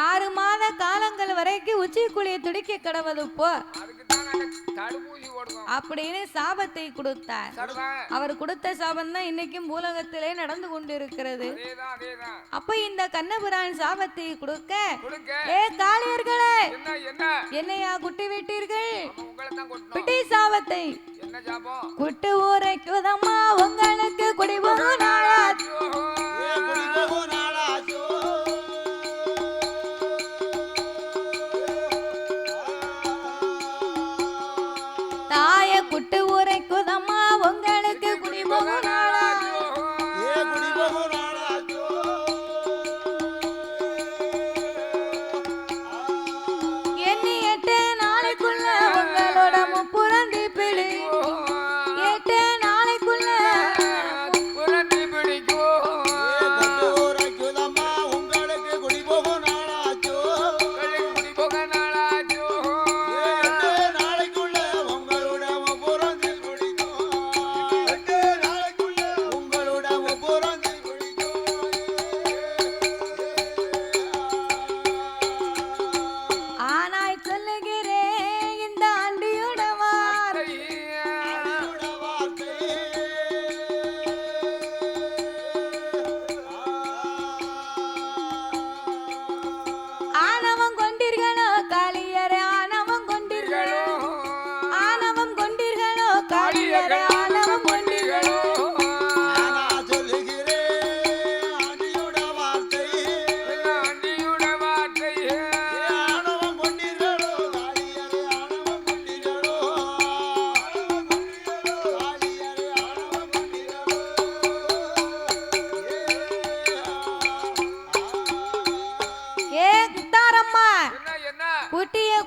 6 மாத காலங்கள் வரைக்கும் உச்சிக்குழியை துடிக்க கிடவது போ அப்படின்னு சாபத்தை கொடுத்தார். அவர் கொடுத்த சாபம் தான் இன்னைக்கும் பூலகத்திலே நடந்து கொண்டிருக்கிறது. அப்ப இந்த கண்ணபுரான் சாபத்தை கொடுக்க, ஏ காளியர்களே, என்னையா குட்டி விட்டீர்கள்? பிடி சாபத்தை. குட்டு ஊரைக்குதம்மா உங்களுக்கு குடிபோகும் நாளாச்சு. தாய குட்டு ஊரைக்குதம்மா உங்களுக்கு குடிபோகும் நாளாச்சு. எண்ணி 8 நாளைக்குள்ள உங்களோட முப்புறந்தி பிடி. 8 நாளைக்குள்ள முப்புறந்தி பிடிக்கும்.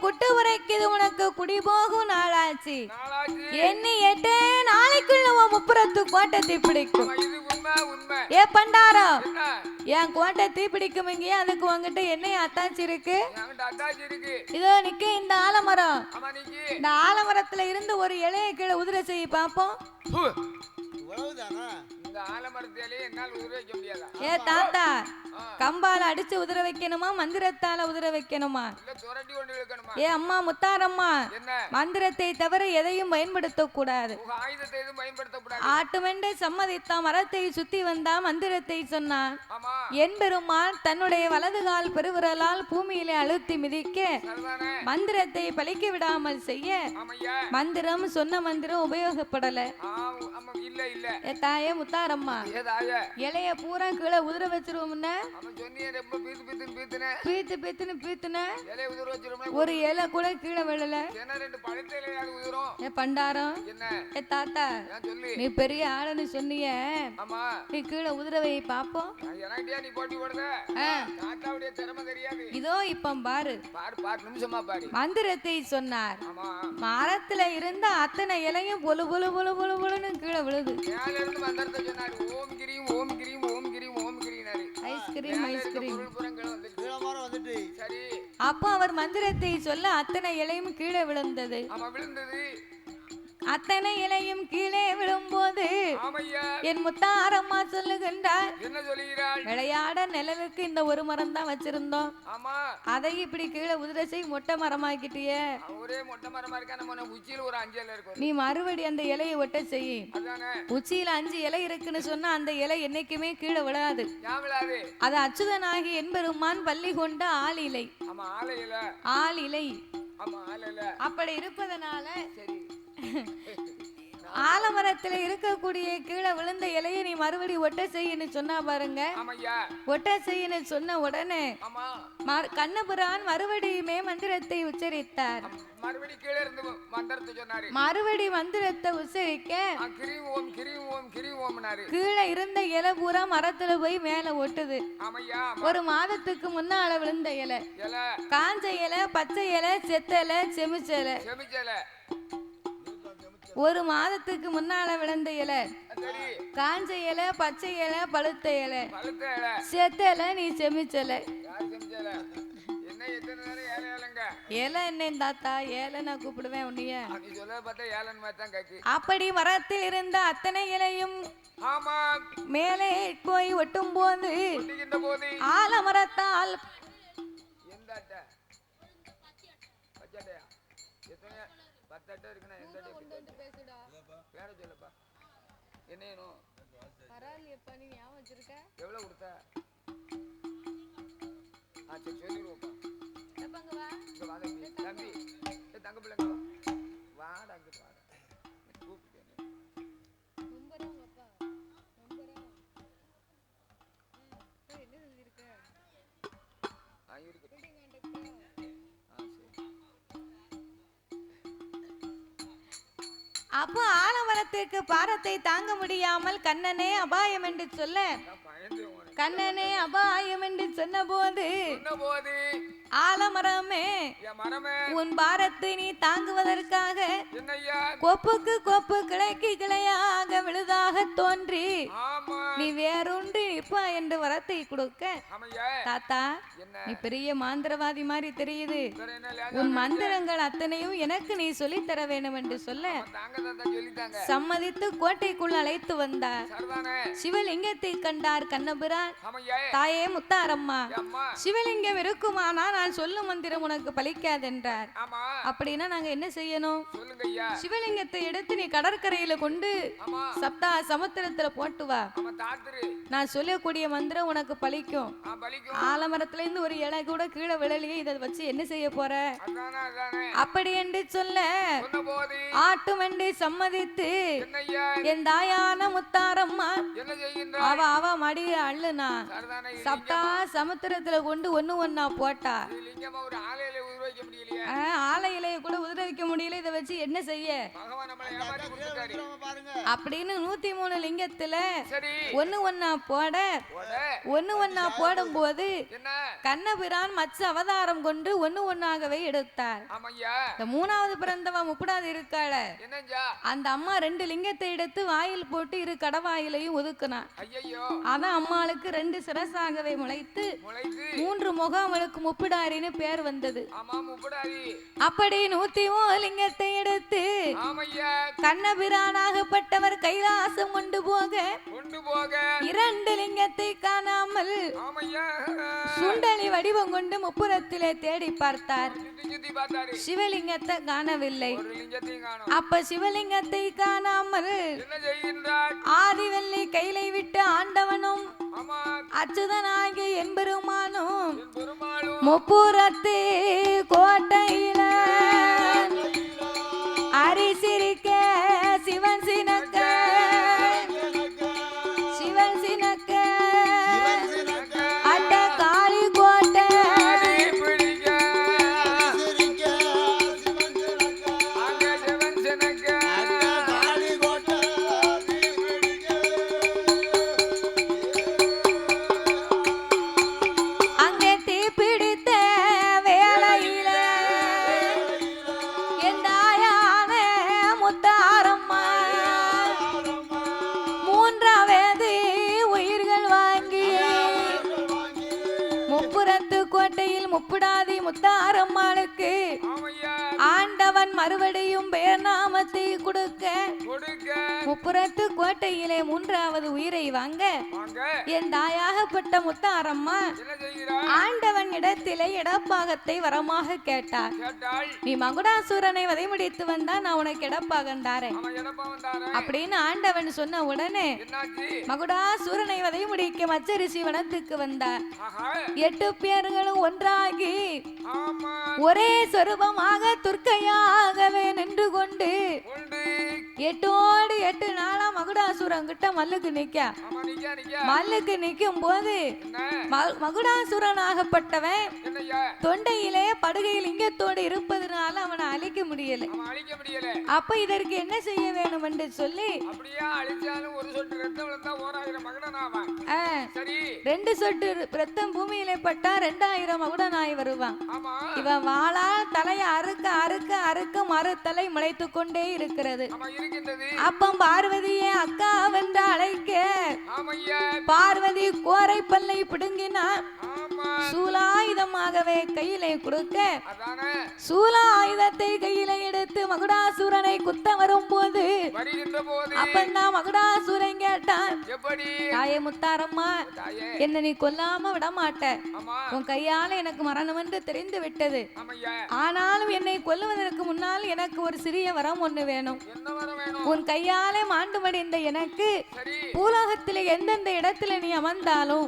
குட்டு உரைக்குது உனக்கு குடிபோகும் நாளாச்சு. எண்ணி 8 நாளைக்குள்ள உன் முப்புறத்து கோட்டை தீப்பிடிக்கும். ஏ பண்டாரம், என் கோட்டை தீப்பிடிக்கும். இங்கே அதுக்கு உங்ககிட்ட என்ன அத்தாச்சி இருக்கு? இதோ நிக்க இந்த ஆலமரம். இந்த ஆலமரத்துல இருந்து ஒரு இலைய கீழே உதிர செய்ய பாப்போம். இந்த அந்த ஆலமரத்திலே என்னால் உதிர வைக்க முடியாதா? ஏ தாத்தா, கம்பால அடிச்சு உதிர வைக்கணுமா மந்திரத்தால உதிர வைக்கணுமா? இல்ல துரட்டி கொண்டு இழுக்கணுமா? ஏ அம்மா முத்தாரம்மா, என்ன மந்திரத்தை தவிர எதையும் பயன்படுத்த கூடாது. ஆயுதத்தை எதுவும் பயன்படுத்த கூடாது. ஆட்டுமெண்டே சம்மதித்தா மரத்தை சுத்தி வந்தா மந்திரத்தை சொன்னான். ஆமா என் பெருமான் தன்னுடைய வலது கால் பெருவிரலால் பூமியிலே அழுத்தி மிதிக்க சரிதானே? மந்திரத்தை பலிக்க விடாமல் செய்ய ஆமையா மந்திரம் சொன்ன மந்திரம் உபயோகப்படல. ஆமா இல்ல இல்ல ஏ தாயே முத்தாரம்மா, ஏதாய இலைய பூரா கீழே உதிர வச்சிருவோம்னா அவன் சொன்னியே ரொம்ப பீத்துன பீத்துன இலைய உதிர வச்சிருமே. ஒரு இலை கூட கீழே விழல. என்ன ரெண்டு பழத்த இலையாவது உதிரும். ஏ பண்டாரம், என்ன ஏ தாத்தா, ஏன் சொல்லி நீ பெரிய ஆளுன்னு சொன்னிய, ஆமா நீ கீழே உதிரவை பாப்போம். எனக்கிட்டயா நீ போட்டி போடுத? தாத்தாவுடைய திறமை தெரியாது. இதோ இப்ப பாரு பாரு பாரு நிமிஷமா பாரு. மந்திரத்தை சொன்னார். ஆமா மரத்துல இருந்த அத்தனை இலையும் பொலு பொலு பொலு பொலு பொலுன்னு கீழே விழுது. மேல இருந்து மந்திரத்தை சொன்னாரு. ஓம் கிரீம் ஓம் கிரீம் ஓம் கிரீம் ஓம் கிரீனாரு. ஐஸ்கிரீம் ஐஸ்கிரீம் புறங்கள் வந்துட்டு சரி. அப்போ அவர் மந்திரத்தை சொல்ல அத்தனை இலையும் கீழே விழுந்தது. ஆமா விழுந்தது. அத்தனை இலையும் கீழே விழும்போது ஆமையா என் முத்தாரம்மா சொல்லுகின்றார், என்ன சொல்லுகிறாள்? விளையாட நிலவுக்கு இந்த ஒரு மரம் தான் வச்சிருந்தோம், ஆமா அதை இப்படி கீழே உதிரசை மொட்டை மரமாக்கிட்டியே. ஒரே மொட்டை மரமா இருக்கா? நம்ம உச்சியில ஒரு 5 இலை இருக்கும். நீ மறுபடி அந்த இலையை ஒட்ட செய்யி. அதானே உச்சியில 5 இலை இருக்குன்னு சொன்னா அந்த இலை என்னைக்குமே கீழே விழாது. ஏன் விழாது? அது அச்சுதனாகி என்பெருமான் பள்ளி கொண்ட ஆள் இலை. ஆமா ஆளை இலை. ஆள் இலை ஆமா ஆளை இலை. அப்படி இருப்பதனால சரி ஆலமரத்துல இருக்கக்கூடிய கீழே விழுந்த இலையை நீ மறுபடி ஒட்ட செய்யன்னு சொன்னா பாருங்க. ஆமையா ஒட்ட செய்யன்னு சொன்ன உடனே ஆமா கண்ணபுரான் மறுபடியுமே மந்திரத்தை உச்சரித்தார். மறுபடி கீழே இருந்து மந்திரத்தை சொன்னாரு. மறுபடி மந்திரத்தை உச்சரிக்க கிரீம் ஓம் கிரீம் ஓம் கிரீம் ஓம்னாரு. கீழே இருந்த இலை பூரா மரத்துல போய் மேல ஒட்டுது. ஆமையா ஒரு மாதத்துக்கு முன்னால விழுந்த இலை, இலை காஞ்ச இலை, பச்சை இலை, செத்தலை, செமிச்சலை. செமிச்சலை ஒரு மாதத்துக்கு முன்னால விழுந்த இலை, சரி. காஞ்ச இலை, பச்சை இலை, பழுத்த இலை, பழுத்த இலை, செத்தலை, நீ செமிச்சலை. யார் செமிச்சலை? என்ன எத்தனை நேரம் ஏழை ஏழைங்க? ஏலை என்ன தாத்தா, ஏலை நான் கூப்பிடுவேன் உன்னைய. நீ சொல்ல பார்த்தா ஏழன் மாதிரி தான் கேக்கு. அப்படி மரத்தில் இருந்த அத்தனை இலையும் ஆமா மேலே போய் ஒட்டும் போது ஒட்டுகின்ற போது ஆலமரத்தால் எந்த அட்டை? பச்சட்டையா? எத்தனை 10 அட்டை இருக்குன்னா எந்த அட்டை? பேர சொல்லப்பா. என்ன வேணும்? எவ்வளவு கொடுத்த? சரி சொல்லிடுவோப்பா. தம்பி தங்க பிள்ளைங்க வாடா அங்கிட்டு வாடா கூப்பிட்டேன். அப்போ ஆலமரத்திற்கு பாரத்தை தாங்க முடியாமல் கண்ணனே அபாயம் என்று சொல்ல, கண்ணனே அபாயம் என்று சொன்ன போது ஆலமரமே உன் பாரத்தை நீ தாங்குவதற்காக கொப்புக்கு கொப்பு கிளைக்கு கிளையாக விழுதாக தோன்றி நீ வேறொன்று நிப்பா என்று வரத்தை கொடுக்க, தாத்தா நீ பெரிய மாந்திரவாதி மாதிரி தெரியுது, உன் மந்திரங்கள் அத்தனையும் எனக்கு நீ சொல்லி தர வேண்டும் என்று சொல்ல சம்மதித்து கோட்டைக்குள் அழைத்து வந்தார். சிவலிங்கத்தை கண்டார் கண்ணபுரான். தாயே முத்தாரம்மா, சிவலிங்கம் இருக்குமானா நான் சொல்லும் மந்திரம் உனக்கு பலிக்காதென்றார். அப்படின்னா நாங்க என்ன செய்யணும்? சிவலிங்கத்தை எடுத்து நீ கடற்கரையில கொண்டு சப்தா சமுத்திரத்துல போட்டு வா, நான் சொல்லக்கூடிய மந்திரம் உனக்கு பலிக்கும். ஆலமரத்துல இருந்து ஒரு இலை கூட கீழே விழலையே, இதை வச்சு என்ன செய்ய போற? அப்படி என்று சொல்ல ஆட்டுமண்டை சம்மதித்து என் தாயான முத்தாரம்மா அவ மடிய அள்ளுனா சப்தா சமுத்திரத்துல கொண்டு ஒண்ணா போட்டா. ஆலையிலைய கூட உதிர வைக்க முடியல, இதை வச்சு என்ன செய்ய அப்படின்னு 103 லிங்கத்துல ஒண்ணா போடும் போது கண்ணபிரான் மச்ச அவதாரம் கொண்டு ஒண்ணாகவே எடுத்தார். இந்த 3வது பிறந்தவ முப்படாது இருக்காள, அந்த அம்மா 2 லிங்கத்தை எடுத்து வாயில் போட்டு 2 கடவாயிலையும் ஒதுக்குனா. அதான் அம்மாளுக்கு 2 சிரசாகவே முளைத்து 3 முகம் அவளுக்கு முப்பிடாரின்னு பேர் வந்தது. அப்படி 103 லிங்கத்தை லிங்கத்தை எடுத்து கண்ணபிரானாகப்பட்டவர் கைலாசம் கொண்டு போக 2 லிங்கத்தை காணாமல் சுண்டலி வடிவம் கொண்டு முப்புறத்திலே தேடி பார்த்தார். சிவலிங்கத்தை காணவில்லை. அப்ப சிவலிங்கத்தை காணாமல் ஆதிவெள்ளி கையிலை விட்டு ஆண்டவனும் அச்சுதனாகிய எம்பெருமானும் முப்புறத்து கோட்டையில அரிசிரிக்க சிவன் சினக்க அட்ட காளி கோட்டை அங்கே தீப்பிடித்த வேளையில என் தாயான முத்தாரம்மா 3வது உயிர்கள் வாங்கி முப்புறத்து கோட்டையில் முப்புடாதி முத்தாரம்மாளுக்கு ஆண்டவன் மறுபடியும் பெயர் நாமத்தை கொடுக்க முப்புறத்து கோட்டையிலே 3வது உயிரை வாங்க என் தாயாகப்பட்ட முத்தாரம்மா ஆண்டவன் இடத்திலே இடப்பாகத்தை வரமாக கேட்டார். நீ மகுடாசுரனை வதைமுடித்து வந்தா நான் உனக்கு இடப்பாகம் தாரேன் அப்படின்னு ஆண்டவன் சொன்ன உடனே மகுடாசுரனை வதைமுடிக்க மச்சரிசி வனத்துக்கு வந்தார். 8 பேர்களும் ஒன்றாகி ஒரே சொரூபமாக துர்க்கையாகவே நின்று கொண்டு 8 நாளா மகுடாசுரன் கிட்ட மல்லுக்கு நிக்கும் போது மகுடாசுரனாகப்பட்டவன் தொண்டையிலே படுகை லிங்கத்தோடு இருப்பதனால அவனை அழிக்க முடியல. அப்ப இதற்கு என்ன செய்ய வேண்டும் என்று சொல்லி 2 சொட்டு ரத்தம் பூமியிலே பட்டா 2000 மகுடனாய் வருவான். இவன் வாளால் தலையை அறுக்க அறுக்க அறுக்க மறுத்தலை முளைத்து கொண்டே இருக்கிறது. அப்ப பார்வதியே அக்கா வென்று அழைக்க பார்வதி கோரை பல்லை பிடுங்கினார். சூலாயுதமாகவே கையிலே கொடுக்க சூலாயுதத்தை கையிலே எடுத்து மகுடாசுரனை குத்த வரும்போது அப்பந்தான் மகுடாசுரன் கேட்டான், தாயே முத்தாரம்மா, என்ன நீ கொல்லாம விட மாட்ட. உன் கையால எனக்கு மரணம் என்று தெரிந்து விட்டது. ஆனாலும் என்னை கொல்லுவதற்கு முன்னால் எனக்கு ஒரு சிறிய வரம் ஒண்ணு வேணும். உன் கையாலே மாண்டு மடிந்த எனக்கு பூலோகத்திலே எந்தெந்த இடத்துல நீ அமர்ந்தாலும்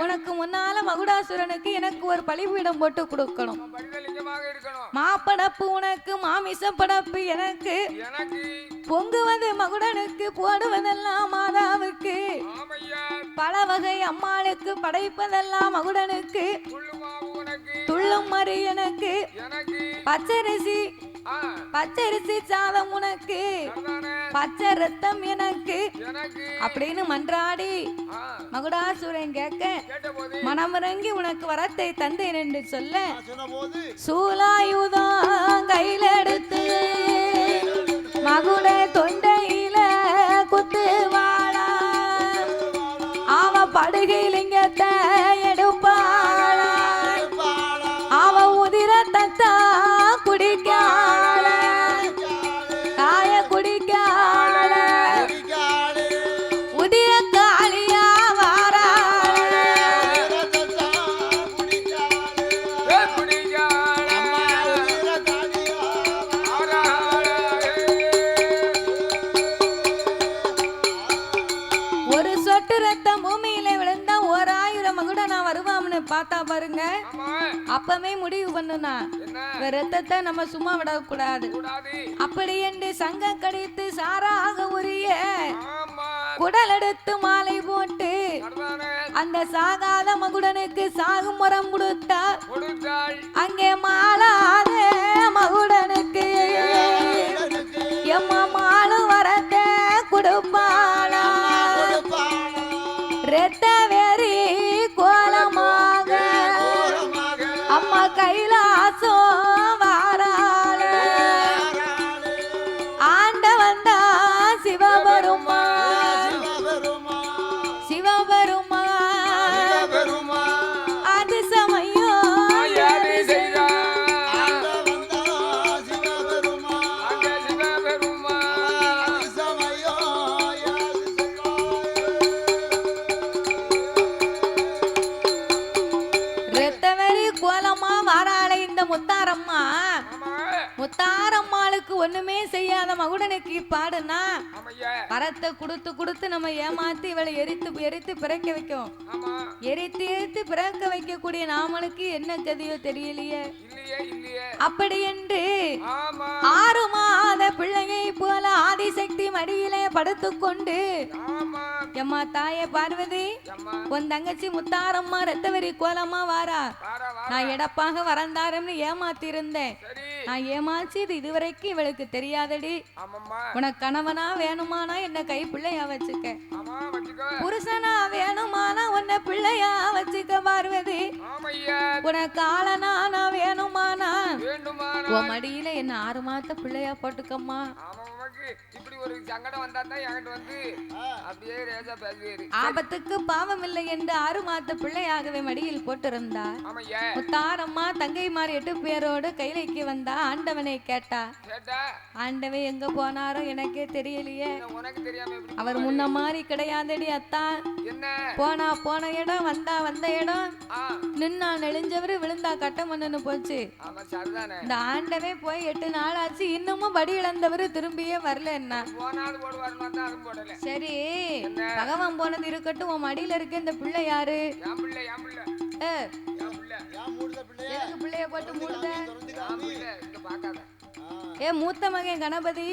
உனக்கு முன்னால மகுடாசுரனுக்கு எனக்கு ஒரு பலிபீடம் போட்டு கொடுக்கணும். மாப்படப்பு உனக்கு, மாமிச படப்பு எனக்கு, பொங்குவது மகுடனுக்கு, போடுவதெல்லாம் மாதாவுக்கு, பல வகை அம்மாளுக்கு, படைப்பதெல்லாம் மகுடனுக்கு, துள்ளும் மறி எனக்கு, பச்சரிசி சாதம் உனக்கு, பச்சை ரத்தம் எனக்கு அப்படின்னு மன்றாடி மகுடாசுரன் கேட்க மனமிறங்கி உனக்கு வரத்தை தந்தேன் என்று சொல்ல சூலாயுதம் கையில் எடுத்து மகுட தொண்டையில குத்து வாழா அவ படுகை லிங்கத்தை எடுப்பாளா அவ உதிரத்தா குடிக்காள காய குடிக்காள உதிர காளியா வாராள ஒரு சொட்டு ரத்தம் பூமியில விழுந்தா 1000 மகுடனா வருவாம்னு பார்த்தா பாருங்க. அப்பவே முடிவு பண்ணுனா ரத்தத்தை நம்ம சும்மா விடக்கூடாது. அப்படி என்று சங்க கடித்து சாராக உரிய குடல் எடுத்து மாலை போட்டு அந்த சாகாத மகுடனுக்கு சாகும் முறம் கொடுத்தார். அங்கே மாளாத மகுடனுக்கு எம்மா மாலு வரத்தை கொடுப்பாளா ரத்த வெறி கோலமாக அம்மா கைலாசம் வாராள ஆண்டவந்தா சிவபெருமா அது சமயம் நம்மளுக்கு ஒண்ணுமே செய்யாத மகுடனுக்கு பாடுனா ஆமையா வரத்தை கொடுத்து கொடுத்து நம்ம ஏமாத்தி இவளை எரித்து எரித்து பிறக்க வைக்கும். ஆமா எரித்து எரித்து பிறக்க வைக்கக்கூடிய நாமளுக்கு என்ன கதியோ தெரியலையே. இல்லையே இல்லையே அப்படி என்று ஆமா 6 மாத பிள்ளையை போல ஆதிசக்தி மடியிலே படுத்துக்கொண்டு ஆமா எம்மா தாயே பார்வதி அம்மா உன் தங்கச்சி முத்தாரம்மா ரத்தவரி கோலமா வாரா. வாரா வாரா நான் எடப்பாக வரந்தாரம்னு ஏமாத்தி இருந்தேன். சரி நான் ஏமாச்சி இதுவரைக்கும் இவளுக்கு தெரியாதடி. ஆமாம்மா உனக்கு கணவனா வேணுமானா என்ன கை பிள்ளையா வச்சுக்க. ஆமா வச்சுக்கோ புருஷனா வேணுமானா உன்னை பிள்ளையா வச்சுக்க பார்வதி. ஆமையா உனக்கு ஆளனா நான் வேணுமானா வேண்டுமானா உன் மடியில என்ன 6 மாத பிள்ளையா போட்டுக்கம்மா. ஆமா உனக்கு இப்படி ஒரு சங்கடம் வந்தா தான் என்கிட்ட வந்து அப்படியே ரேசா பேசுவேரு. ஆபத்துக்கு பாவம் இல்லை என்று 6 மாத பிள்ளையாகவே மடியில் போட்டிருந்தா. ஆமையா முத்தாரம்மா தங்கைமார் 8 பேரோடு கைலைக்கு வந்தா. ஆண்டவனை கேட்டா. கேட்டா ஆண்டவே எங்க போனாரோ எனக்கே தெரியலையே. உனக்கு தெரியாம எப்படி அவர் முன்ன மாதிரி கிடையாதடி அத்தா. என்ன போனா போன இடம் வந்தா வந்த இடம் ஆ நின்னா நெளிஞ்சவரு விழுந்தா கட்டமன்னு போச்சு. ஆமா சரிதானே இந்த ஆண்டவே போய் 8 நாள் ஆச்சு இன்னமும் படி இழந்தவரு திரும்பியே வரல. என்ன போனாலும் போடுவாருன்னா தான் அதுவும் போடல. சரி என்ன? பகவான் போனது இருக்கட்டும். உன் மடியில இருக்க இந்த பிள்ளை யாரு? என் பிள்ளை என் பிள்ளை ஏ, என் பிள்ளை ஏன் மூடுத பிள்ளைய எதுக்கு பிள்ளைய போட்டு மூடுத? திறந்து என் காமி. பிள்ளை இங்க பார்க்காத. ஏ மூத்த மகன் கணபதி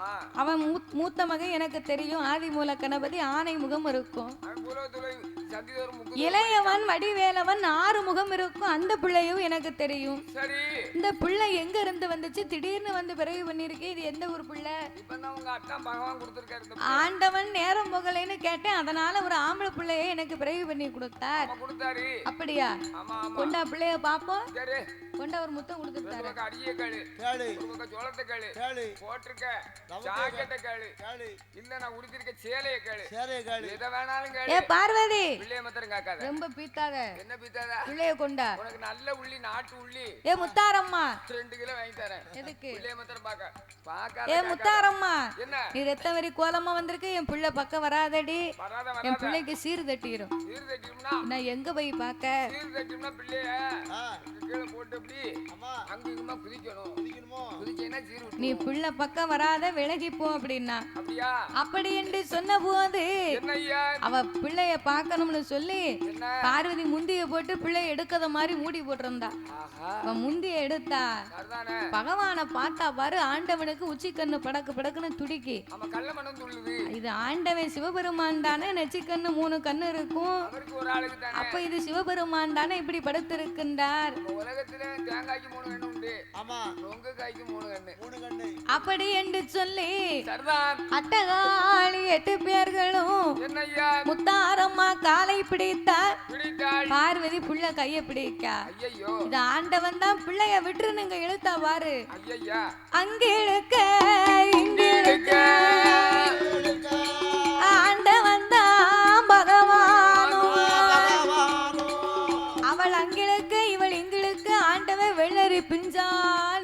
ஆ அவன் மூத்த மகன் எனக்கு தெரியும். ஆதி மூல கணபதி ஆணை முகம் இருக்கும். அவன் புலவத்துல சந்திதோர் முக்கு இளையவன் வடிவேலவன் 6 முகம் இருக்கும். அந்த பிள்ளையும் எனக்கு தெரியும். சரி இந்த பிள்ளை எங்க இருந்து வந்துச்சு? திடீர்னு வந்து பிறகு பண்ணிருக்கே. இது எந்த ஊர் பிள்ளை? இப்பதான் உங்க அத்தா பகவான் கொடுத்திருக்காரு இந்த ஆண்டவன் நேரம் போகலைன்னு கேட்டேன். அதனால ஒரு ஆம்பளை பிள்ளைய எனக்கு பிறகு பண்ணி கொடுத்தார். அம்மா கொடுத்தாரு. அப்படியா? ஆமா ஆமா கொண்டா பிள்ளைய பாப்போம். சரி கொண்டா ஒரு முத்தம் கொடுத்துட்டாரு. ஒரு பக்கம் அடியே கேளு கேளு ஒரு பக்கம் சோளத்தை கேளு கேளு போட்டிருக்க ஜாக்கெட்டை கேளு கேளு இல்ல நான் உடுத்திருக்க சேலையை கேளு சேரைய கேளு எதை வேணாலும் கேளு. ஏ பார்வதி பிள்ளைய மாத்திரம் காக்காத. ரொம்ப பீத்தாத. என்ன பீத்தாதா பிள்ளைய கொண்டா. உனக்கு நல்ல உள்ளி நாட்டு உள்ளி ஏ முத்தாரம்மா 2 கிலோ வாங்கி தரேன். எதுக்கு? பிள்ளைய மாத்திரம் பாக்க ஏ பாக்காத. முத்தாரம்மா என்ன நீ ரத்தவரி கோலமா வந்திருக்கு. என் பிள்ளை பக்கம் வராதடி. வராத என் வராத பிள்ளைக்கு சீர் தட்டிடும். சீர் தட்டிம்னா நான் எங்க போய் பார்க்க? சீர் தட்டிம்னா பிள்ளைய ஆ கீழே போட்டு அப்படி அம்மா அங்க இங்குமா குதிக்கணும். குதிக்கணுமோ குதிச்சேன்னா சீர் விட்டு நீ பிள்ளை பக்கம் வராத விலகி போ அப்படின்னா. அப்படியா அப்படி என்று சொன்ன போது என்ன ஐயா அவ பிள்ளைய பார்க்கணும்னு சொல்லி என்ன பார்வதி முந்திய போட்டு பிள்ளைய எடுக்காத மாதிரி மூடி போட்டிருந்தா. ஆஹா அவ முந்திய எடுத்தா. சரிதானே பகவானை பார்த்தா பாரு. ஆண்டவனுக்கு உச்சி கண்ணு படக்கு படக்குன்னு துடிக்கி. நம்ம கள்ள மனம் துள்ளுது. இது ஆண்டவன் சிவபெருமான் தானே. நெச்சிக்கண்ணு 3 கண்ணு இருக்கும். அவருக்கு ஒரு ஆளுக்கு தானே. அப்ப இது சிவபெருமான் தானே இப்படி படுத்திருக்கின்றார். நம்ம உலகத்துல தேங்காய்க்கு 3 கண்ணு உண்டு. ஆமா நொங்கு காய்க்கு 3 கண்ணு. 3 கண்ணு அப்படி என்று சொல்லி சரிதான் அட்டகாளி 8 பேர்களும் என்ன ஐயா முத்தாரம்மா காலை பிடித்தார். பிடித்தாள். பார்வதி புள்ள கைய பிடிக்கா. ஐயையோ இது ஆண்டவன் தான் பிள்ளைய விட்டுருனுங்க இழுத்தா பாரு. ஐயையா அங்க இழுக்க இங்க இழுக்க ஆண்டவன் தான் பகவானும். அவள் அங்கிழுக்க இவள் இங்கிழுக்க ஆண்டவன் வெள்ளரி பிஞ்சா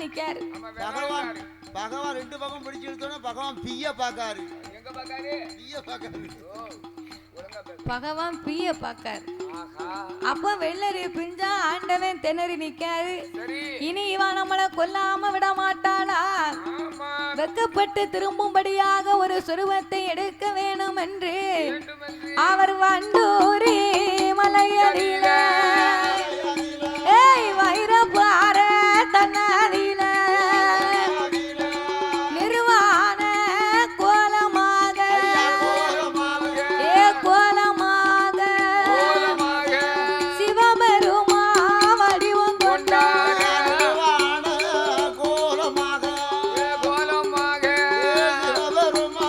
நிக்காரு. நம்ம பகவான் வேலை பகவான் 2 பக்கம் பிடிச்சு இழுத்தோன்னா பகவான் பிய பாக்காரு. எங்க பாக்காரு? பிய பாக்காரு. ஓ ஒழுங்கா பேசு. பகவான் பிய பாக்காரு. ஆஹா அப்ப வெள்ளரி பிஞ்சா ஆண்டவன் திணறி நிக்காரு. சரி இனி இவன் நம்மளை கொல்லாம விட மாட்டாளா? ஆமா வெக்கப்பட்டு திரும்பும்படியாக ஒரு சுருவத்தை எடுக்க வேணும் என்று வேண்டுமென்று அவர் வண்டூரி மலையடியில ஏய் வைரப்பார தன்னதில நிர்வாண கோலமாக ஏ கோலமாக கோலமாக சிவபெருமா வடிவம் கொண்டார். கோலமாக ஏ கோலமாக சிவபெருமா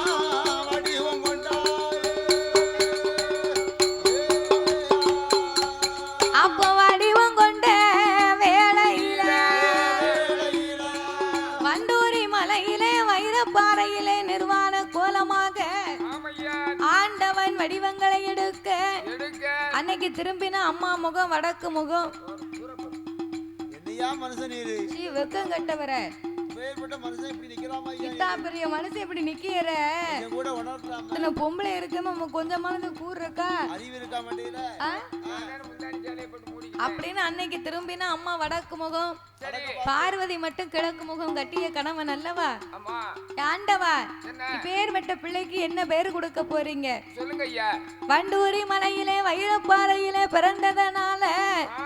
வடிவம் கொண்டார். அப்ப வடிவம் கொண்ட வேளையில வண்டூரி மலையிலே வைரப்பாறையிலே நிர்வாண கோலமாக ஆமையா ஆண்டவன் வடிவங்களை எடுக்க எடுக்க அன்னைக்கு திரும்பின அம்மா முகம் வடக்கு முகம். என்னையா மனுஷன் நீரு ஸ்ரீ வெக்கம் கட்டவர பேர்பட்ட மனுஷன் இப்படி நிக்கலாமா ஐயா? இத்தா பெரிய மனசு இப்படி நிக்கிற. இங்க கூட உணர்த்தலாமா? இத்தனை பொம்பளை இருக்க நம்ம கொஞ்சமானது கூறு இருக்கா? அறிவு இருக்கா மண்டையில? ஆ? முந்தாடி சேலையை போட்டு மூடிக்க அப்படின்னு அன்னைக்கு திரும்பினா அம்மா வடக்கு முகம், சரி பார்வதி மட்டும் கிழக்கு முகம் கட்டிய கணவன் அல்லவா? ஆமா ஆண்டவா, என்ன பேர் பெற்ற பிள்ளைக்கு என்ன பேர் கொடுக்க போறீங்க? சொல்லுங்க ஐயா. வண்டூரி மலையிலே வைரப்பாறையிலே பிறந்ததனால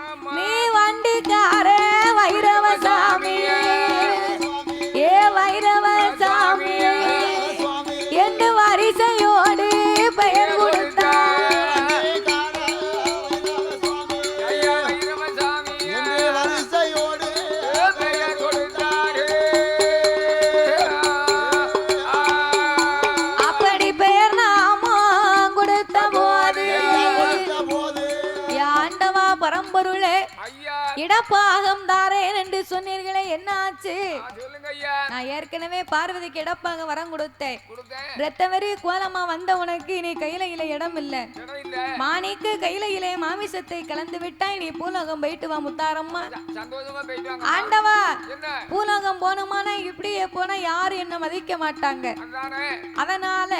ஆமா நீ வண்டிக்கார வைரவசாமி, ஏ வைரவசாமி என்று வரிசையோடு பெயர் கொடுத்தார். ஐயா வைரவசாமி என்று வரிசையோடு பெயர் கொடுத்தாரு. அப்படி பெயர் நாமம் கொடுத்த போது போது ஆண்டவா பரம்பொருளே ஐயா இடப்பாகம் தாரேன் என்று சொன்னீர்களே, என்ன ஆச்சு? சொல்லுங்க ஐயா. நான் ஏற்கனவே பார்வதிக்கு இடப்பாக வரம் கொடுத்தேன். கொடுத்தேன் ரத்தவரி கோலமா வந்த உனக்கு நீ கையில இடம் இல்ல, இடம் இல்ல. மாணிக்கு கையிலே மாமிசத்தை கலந்து விட்டாய், நீ பூலோகம் போயிட்டு வா முத்தாரம்மா. சந்தோஷமா போயிட்டு வாங்க. ஆண்டவா, என்ன பூலோகம் போனோமானா இப்படியே போனா யாரும் என்ன மதிக்க மாட்டாங்க. அதானே அதனால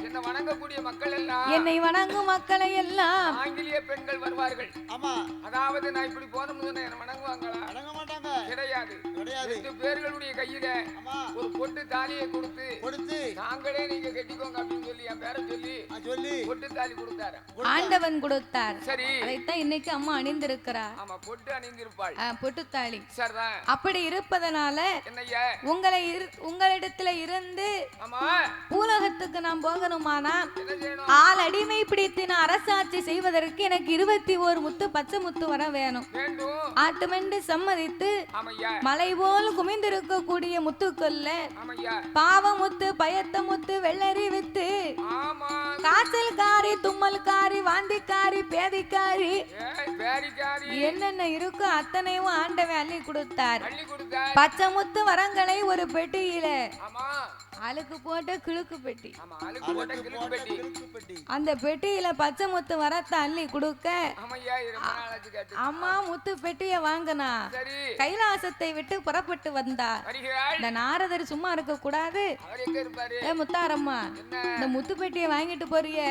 என்ன வணங்கக்கூடிய மக்கள் எல்லாம் என்னை வணங்கும் மக்களை எல்லாம் ஆங்கிலேய பெண்கள் வருவார்கள். ஆமா அதாவது நான் இப்படி போனோம்னு சொன்னா என்ன வணங்குவாங்களா? அடங்க மாட்டாங்க கிடையாது. கிடையாது 8 பேர்களுடைய கையில ஆமா ஒரு பொட்டு தாலியை கொடுத்து கொடுத்து நாங்களே நீங்க கட்டிக்கோங்க அப்படின்னு சொல்லி என் பேரை சொல்லி சொல்லி பொட்டு தாலி கொடுத்தாரு. ஆண்டவன் கொடுத்தார். சரி அதைத்தான் இன்னைக்கு அம்மா அணிந்திருக்கிறார், ஆமா பொட்டு அணிந்திருப்பாள். பொட்டுத்தாளி. சரிதான். அப்படி இருப்பதனால என்னய்யா? உங்களிடத்துல இருந்து ஆமா பூலோகத்துக்கு நான் போகணுமானா என்ன செய்யணும்? ஆள் அடிமை பிடித்து நான் அரசாட்சி செய்வதற்கு எனக்கு 21 முத்து பச்சை முத்து வர வேணும். வேண்டும். ஆட்டுமென்று சம்மதித்து ஆமையா மலை போல் குமிந்திருக்கக்கூடிய முத்துக்கொல்ல ஆமையா பாவ முத்து, பயத்த முத்து, வெள்ளரி வித்து, ஆமா காய்ச்சல்காரி, தும்மல்காரி, வாந்திக்காரி, பேதிக்காரி, பேரிக்காரி என்னென்ன இருக்கோ அத்தனையும் ஆண்டவன் அள்ளி கொடுத்தார். அள்ளி கொடுத்தார். பச்சை முத்து வரங்களை ஒரு பெட்டியில, ஆமா அழுக்கு போட்ட கிழுக்கு பெட்டி, ஆமா அழுக்கு போட்ட கிறுக்கு பெட்டி. பெட்டி அந்த பெட்டியில பச்சை முத்து வரத்தை அள்ளி கொடுக்க ஆமையா ரொம்ப நாளாச்சு கேட்டு. அம்மா முத்து பெட்டிய வாங்கினா சரி கைலாசத்தை விட்டு புறப்பட்டு வந்தா. வருகிறாள். இந்த நாரதர் சும்மா இருக்க கூடாது. அவர் எங்க இருப்பாரு? ஏ முத்தாரம்மா, என்ன? இந்த முத்து பெட்டியை வாங்கிட்டு போறிய,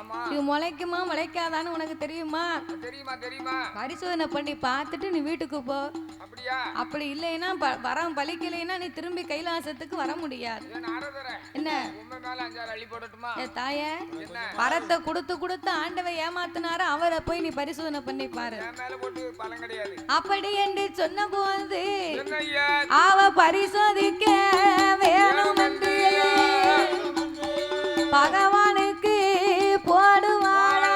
ஆமா இது முளைக்குமா முளைக்காதான்னு உனக்கு தெரியுமா? தெரியுமா தெரியுமா? பரிசோதனை பண்ணி பார்த்துட்டு நீ வீட்டுக்கு போ. அப்படியா? அப்படி இல்லைன்னா வரம் பலிக்கலைன்னா நீ திரும்பி கைலாசத்துக்கு வர முடியாது. ஏன் நாரதரே? என்ன உண்மை மேல 5 அள்ளி போடட்டுமா? ஏ தாயே, என்ன? வரத்தை கொடுத்து கொடுத்து ஆண்டவை ஏமாத்தினாரு, அவரை போய் நீ பரிசோதனை பண்ணி பாரு. என் மேல போட்டு பலன் கிடையாது. அப்படி என்று சொன்ன போது என்ன ஐயா? அவ பரிசோதிக்க வேணும் என்று பகவானுக்கு போடுவாளா.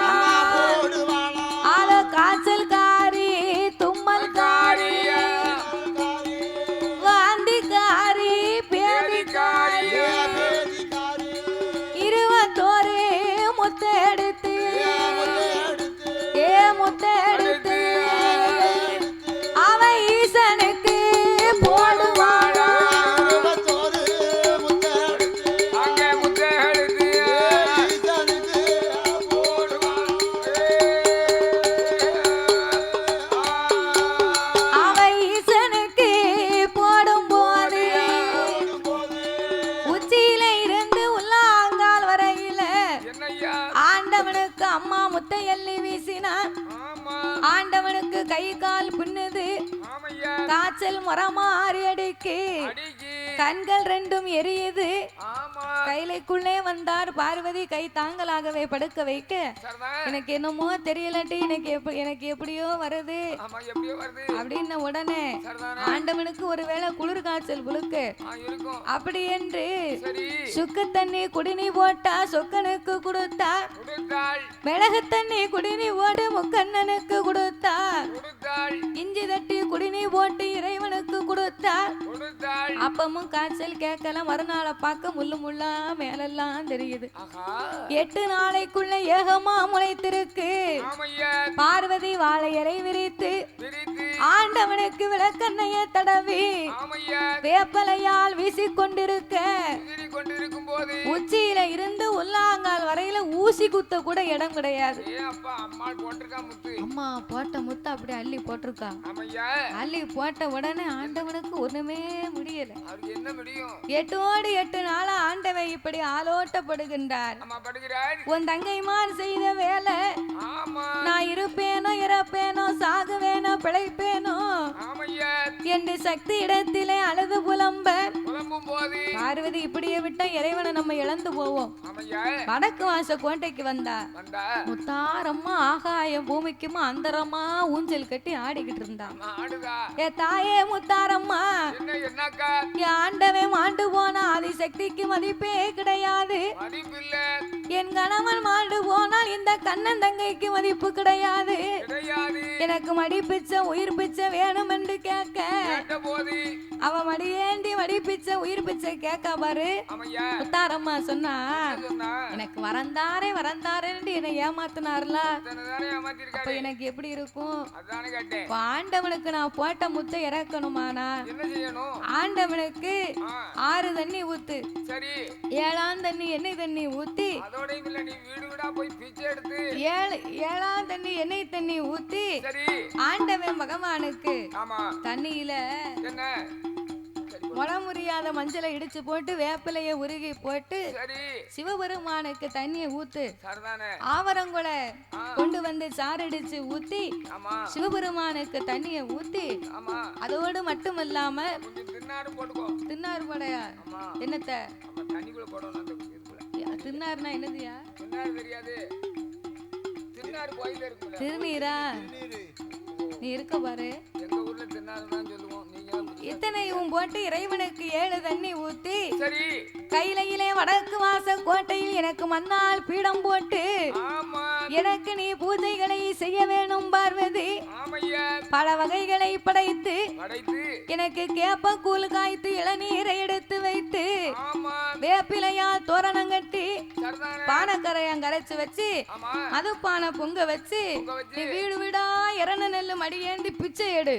போடுவாளா அத காய்ச்சல்காரி, தும்மல்காரி, வாந்திக்காரி, பேதிக்காரி, பேதிக்காரி 21 முத்தை எடுத்து, ஏ முத்தை எடுத்து அவ ஈசனுக்கு போடுவாளா. தோறு முத்தை அங்க முத்தை எடுத்து ஈசனுக்கு அவ ஈசனுக்கு போடும்போது போடும்போது உச்சியில இருந்து உள்ளாங்கால் வரையில என்ன ஐயா? ஆண்டவனுக்கு அம்மா முத்தை எள்ளி வீசினான். ஆமா ஆண்டவனுக்கு கை கால் பின்னுது, ஆமையா காய்ச்சல் மரமாறி அடிக்கு, அடிக்கு. கண்கள் ரெண்டும் எரியுது. ஆமா கைலைக்குள்ளே வந்தார் பார்வதி, கை தாங்களாகவே படுக்க வைக்க சரிதான். எனக்கு என்னமோ தெரியலட்டி, எனக்கு எப்படியோ வருது ஆமா எப்படியோ வருது. அப்படின்ன உடனே சரிதானே? ஆண்டவனுக்கு ஒருவேளை குளிர் காய்ச்சல் புழுக்கு இருக்கும். அப்படி என்று சரி சுக்கு தண்ணி குடிநீ போட்டா சொக்கனுக்கு கொடுத்தா, கொடுத்தாள் மிளகு தண்ணி குடிநீ போட்டு முக்கண்ணனுக்கு கொடுத்தா, கொடுத்தாள் இஞ்சி தட்டி குடிநீ போட்டு இறைவனுக்கு கொடுத்தா. கொடுத்தாள். அப்பமும் காய்ச்சல் கேட்கல, மறுநாளை பார்க்க முள்ளு முள்ளா மேலெல்லாம் தெரியுது. ஆஹா 8 நாளைக்குள்ள ஏகமா முளைத்திருக்கு. ஆமையா பார்வதி வாழை இலை விரித்து பிரித்து ஆண்டவனுக்கு விளக்கெண்ணைய தடவி ஆமையா வேப்பலையால் வீசிக்கொண்டிருக்க உதிரி கொண்டிருக்கும் போது உச்சியில இருந்து உள்ளாங்கால் வரையில ஊசி குத்த கூட இடம் கிடையாது. அப்பா அம்மா போட்டிருக்கா முத்து. அம்மா போட்ட முத்து அப்படி அள்ளி போட்டிருக்கா. ஆமையா. அள்ளி போட்ட உடனே ஆண்டவனுக்கு ஒண்ணுமே முடியல. அவருக்கு என்ன முடியும்? 8 8 நாளா ஆண்டவன் இப்படி ஆலோட்டப்படுகின்றார். ஆமா படுகிறார். உன் தங்கைமான் செய்த வேலை. ஆமா. நான் இருப்பேனோ இறப்பேனோ சாகுவேனோ பிழைப்பேனோ ஆமையா என்று சக்தி இடத்திலே அழுது புலம்பும் போது பார்வதி இப்படியே விட்டா இறைவனை நம்ம இழந்து போவோம். வடக்கு வாச கோட்டைக்கு வந்தா முத்தாரம்மா ஆகாய பூமிக்குமா அந்தரமா ஊஞ்சல் கட்டி ஆடிக்கிட்டு இருந்தா. ஏ தாயே முத்தாரம்மா, என் ஆண்டவே மாண்டு போனா ஆதிசக்திக்கு மதிப்பே கிடையாது. என் கணவன் மாண்டு போனால் இந்த கண்ணன் தங்கைக்கு மதிப்பு கிடையாது. எனக்கு மடி பிச்சை உயிர் பிச்சை வேணும் என்று கேட்க அவ மடியேண்டி மடி பிச்சை உயிர் பிச்சை கேட்க பாரு. முத்தாரம்மா சொன்னா எனக்கு வரந்தாரே வரந்தாரேன்னு என்னை ஏமாத்தினார்ல, அப்ப எனக்கு எப்படி இருக்கும்? ஆண்டவனுக்கு நான் போட்ட முத்தை இறக்கணுமானா ஆண்டவனுக்கு 6 தண்ணி ஊத்து, 7ஆம் தண்ணி எண்ணெய் தண்ணி ஊத்தி 7ஆம் தண்ணி எண்ணெய் தண்ணி ஊத்தி ஆண்டவன் பகவானுக்கு தண்ணியில முறையாத மஞ்சளை இடிச்சு போட்டு வேப்பிலைய உருகி போட்டு சிவபெருமானுக்கு தண்ணியை ஊத்து, ஆவரங்குளை கொண்டு வந்து சாரடிச்சு ஊத்தி சிவபெருமானுக்கு தண்ணியை ஊத்தி அதோடு மட்டும் இல்லாம தின்னாறு போடையா என்னத்த தின்னாருனா என்னதுயா? திருநீரா? நீ இருக்க பாரு. இத்தனையும் போட்டு இறைவனுக்கு 7 தண்ணி ஊத்தி கையிலே வடக்கு வாச கோட்டையில் எனக்கு மண்ணால் பீடம் போட்டு எனக்கு நீ பூஜைகளை செய்ய வேணும் பார்வதி. பல வகைகளை படைத்து எனக்கு கேப்ப கூழ் காய்த்து இளநீரை எடுத்து வைத்து வேப்பிலையால் தோரணம் கட்டி பானக்கரையம் கரைச்சு வச்சு மதுப்பானை பொங்க வச்சு வீடு வீடா இறன நெல்லு மடியேந்தி பிச்சை எடு.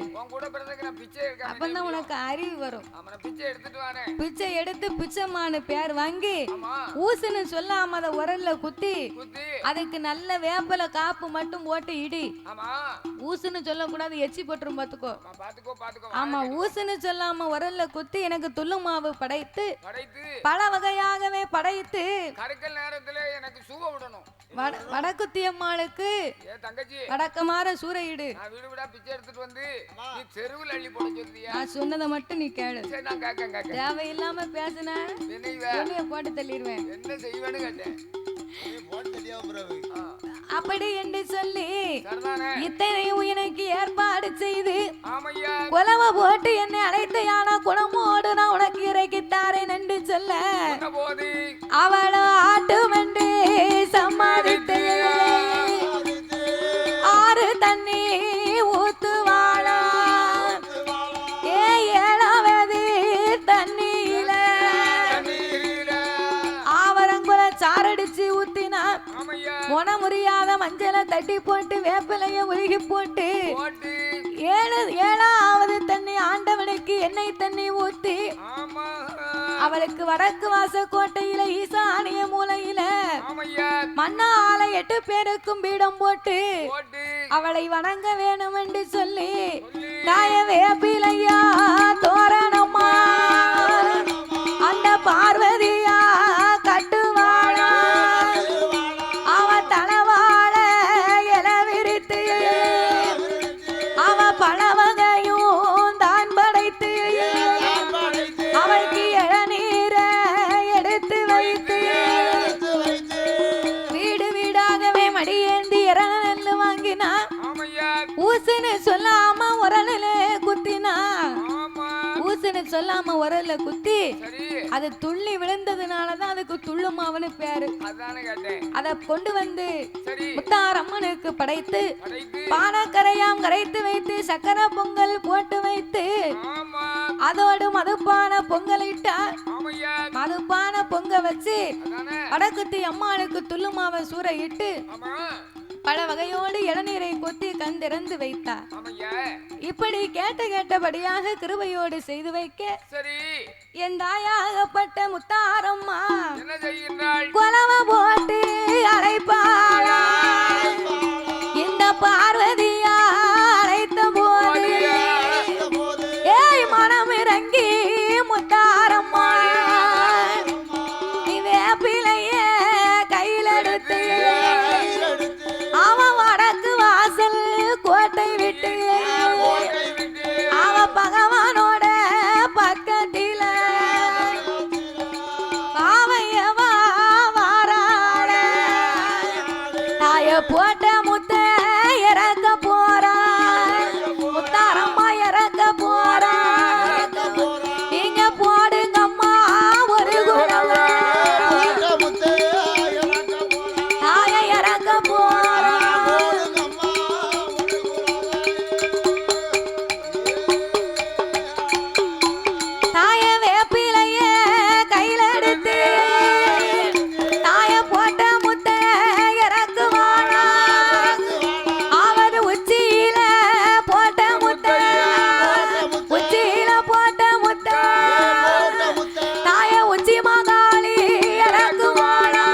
அப்பதான் உனக்கு அறிவு வரும். பிச்சை எடுத்து பிச்சைமானு பேர் வாங்கி ஊசுன்னு சொல்லாம அத உரல்ல குத்தி அதுக்கு நல்ல வேப்பல காப்பு மட்டும் போட்டு இடி. ஊசுன்னு சொல்லக்கூடாது, எச்சி போட்டுரும் பாத்துக்கோ. ஆமா, ஊசுன்னு சொல்லாம உரல்ல குத்தி எனக்கு துள்ளு மாவு படைத்து பல வகையாகவே படைத்து வடக்குத்தியம்மாளுக்கு வடக்கமாற சூறையிடு. நான் சொன்னதை மட்டும் நீ கேளு. தேவையில்லாம பேசுன போட்டு தள்ளிடுவேன். அப்படி என்று சொல்லி இத்தனையும் எனக்கு ஏற்பாடு செய்து குலவ போட்டு என்னை அழைத்த யானா குணமோடு நான் உனக்கு இறக்கித்தாரேன் என்று சொல்ல அவளோ ஆட்டும் என்று சம்மதித்து 6 தண்ணி ஊத்துவாளா. ஏழாவது தண்ணியில ஆவரங்குல சாரடிச்சு ஊத்தினா முறையாத மஞ்சளை தட்டி போட்டு வேப்பிலைய உருகி போட்டு 7ஆவது தண்ணி ஆண்டவனுக்கு எண்ணெய் தண்ணி ஊத்தி அவளுக்கு வடக்கு வாச கோட்டையில ஈசானிய மூலையில மண்ணால 8 பேருக்கும் பீடம் போட்டு அவளை வணங்க வேணும் என்று சொல்லி தாய வேப்பிலையா தோரணம்மா அந்த பார்வதியா கட்டுவாளா. அவ தளவாழ இல விரித்து அவ பழவகையும் தான் படைத்து அவளுக்கு இளநீரை எடுத்து வைத்து வீடு வீடாகவே மடியேந்தி இறன நெல்லு வாங்கினா ஊசுன்னு சொல்லாம உரலில குத்தினா. ஊசுன்னு சொல்லாம உரல்ல குத்தி அது துள்ளி விழுந்ததுனாலதான் அதுக்கு துள்ளு மாவுன்னு பேரு. அத கொண்டு வந்து முத்தாரம்மனுக்கு படைத்து பானக்கரையாம் கரைத்து வைத்து சக்கரை பொங்கல் போட்டு வைத்து அதோடு மதுப்பான பொங்கலிட்டா மதுப்பான பொங்க வச்சு வடக்குத்தி அம்மாளுக்கு துள்ளு மாவை சூறையிட்டு பல வகையோடு இளநீரை கொத்தி கண் திறந்து வைத்தார். இப்படி கேட்டபடியாக கிருபையோடு செய்து வைக்க என் தாயாகப்பட்ட முத்தாரம்மா குலவ போட்டு அழைப்பாளா இந்த பார்வதியா அழைத்த போது ஏய் மனம் இறங்கி முத்தாரம்மா நீ வேப்பிலைய கையில் எடுத்து அவன் வடக்கு வாசல் கோட்டை விட்டு அவ பகவானோட பக்கத்தில பாவையவா வாராள தாய போட்ட முத்த இறக்க போறா முத்தாரம்மா இறக்க போறா நீங்க போடுங்கம்மா ஒரு குரவ தாய இறக்க போறா தாய வேப்பிலைய கையில எடுத்து தாய போட்ட முத்த இறக்குவாளா அவர் உச்சியில போட்ட முத்த உச்சியில போட்ட முத்த தாய உச்சி மகாளி இறக்குவாளா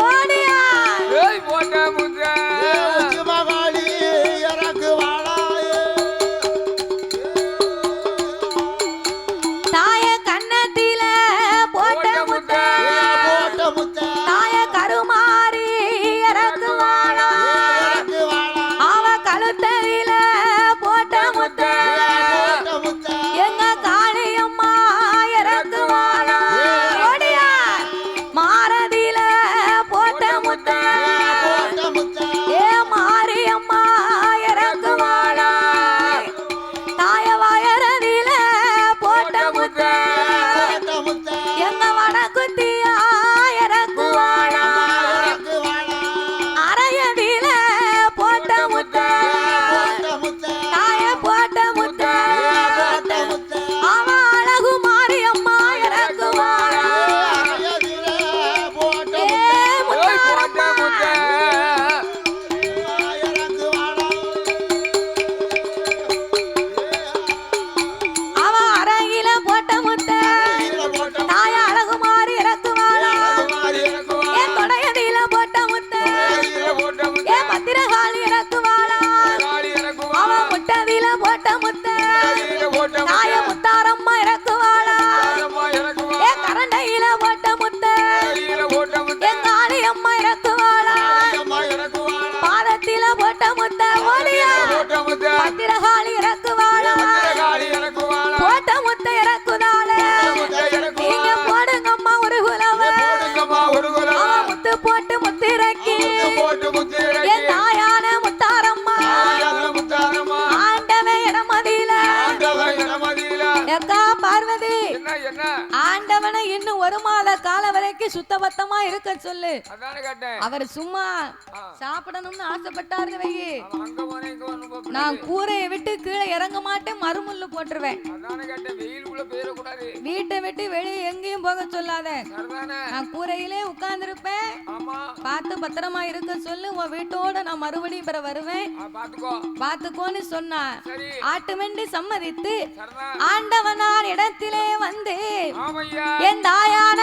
ஓடியா ஏய் போட்ட முத்த தாய கன்னத்தில போட்ட முத்த தாய கருமாறி இறக்குவாளா அவ கழுத்தையில போட்ட முத்த எங்க காளியம்மா இறக்குவாளா ஓடியா மாரதியில போட்ட முத்த ஏ மாரியம்மா இறக்குவாளா தாய வயரதியில போட்ட முத்த எங்க வடக்குத்தியா இறக்குவாளா அரையதியில போட்ட முத்த தாய போட்ட முத்த அவ அழகு மாரியம்மா இறக்குவாளா ஏ ஏய் போட்ட முத்தாரம்மா முத்த அவ அறையில போட்ட முத்த தாய அழகு மாறி இறக்குவாளா ஏ தொடையதியில போட்ட முத்த ஏ பத்திரகாளி இறக்குவாளா அவ முட்டதியில போட்ட முத்த தாய முத்தாரம்மா இறக்குவாளா ஏ கரண்டையில போட்ட முத்த ஏ காளியம்மா இறக்குவாளா பாதத்தில போட்ட முத்த ஓடியா பத்திரகாளி இறக்குவாளா போட்ட முத்த இறக்குதாள நீங்க போடுங்கம்மா ஒரு குலவ அவ முத்து போட்டு முத்து இறக்கி என் தாயான முத்தாரம்மா ஆண்டவன் இடமதியில எக்கா பார்வதி என்ன ஆண்டவனை இன்னும் ஒரு மாத கால வரைக்கும் சுத்தபத்தமா இருக்க சொல்லு அதானே கேட்டேன் அவர் சும்மா சாப்பிடணும்னு ஆசைப்பட்டாருன்னு வையி அவன் அங்க போனே இங்க போன நான் கூரையை விட்டு கீழே இறங்க மாட்டேன் மறுமுள்ளு போட்டுருவேன் அதானே கேட்டேன் வெயிலுக்குள்ள போயிடக்கூடாது வீட்டை விட்டு வெளியே எங்கேயும் போக சொல்லாத சரிதானே நான் கூரையிலே உட்கார்ந்துருப்பேன் ஆமா பார்த்து பத்திரமா இருக்க சொல்லு உன் வீட்டோட நான் மறுபடியும் பிற வருவேன் பாத்துக்கோ பார்த்துக்கோன்னு சொன்னா சரி ஆட்டுமெண்டி சம்மதித்து சரிதான் ஆண்டவனார் இடத்திலே வந்து ஆமையா என் தாயான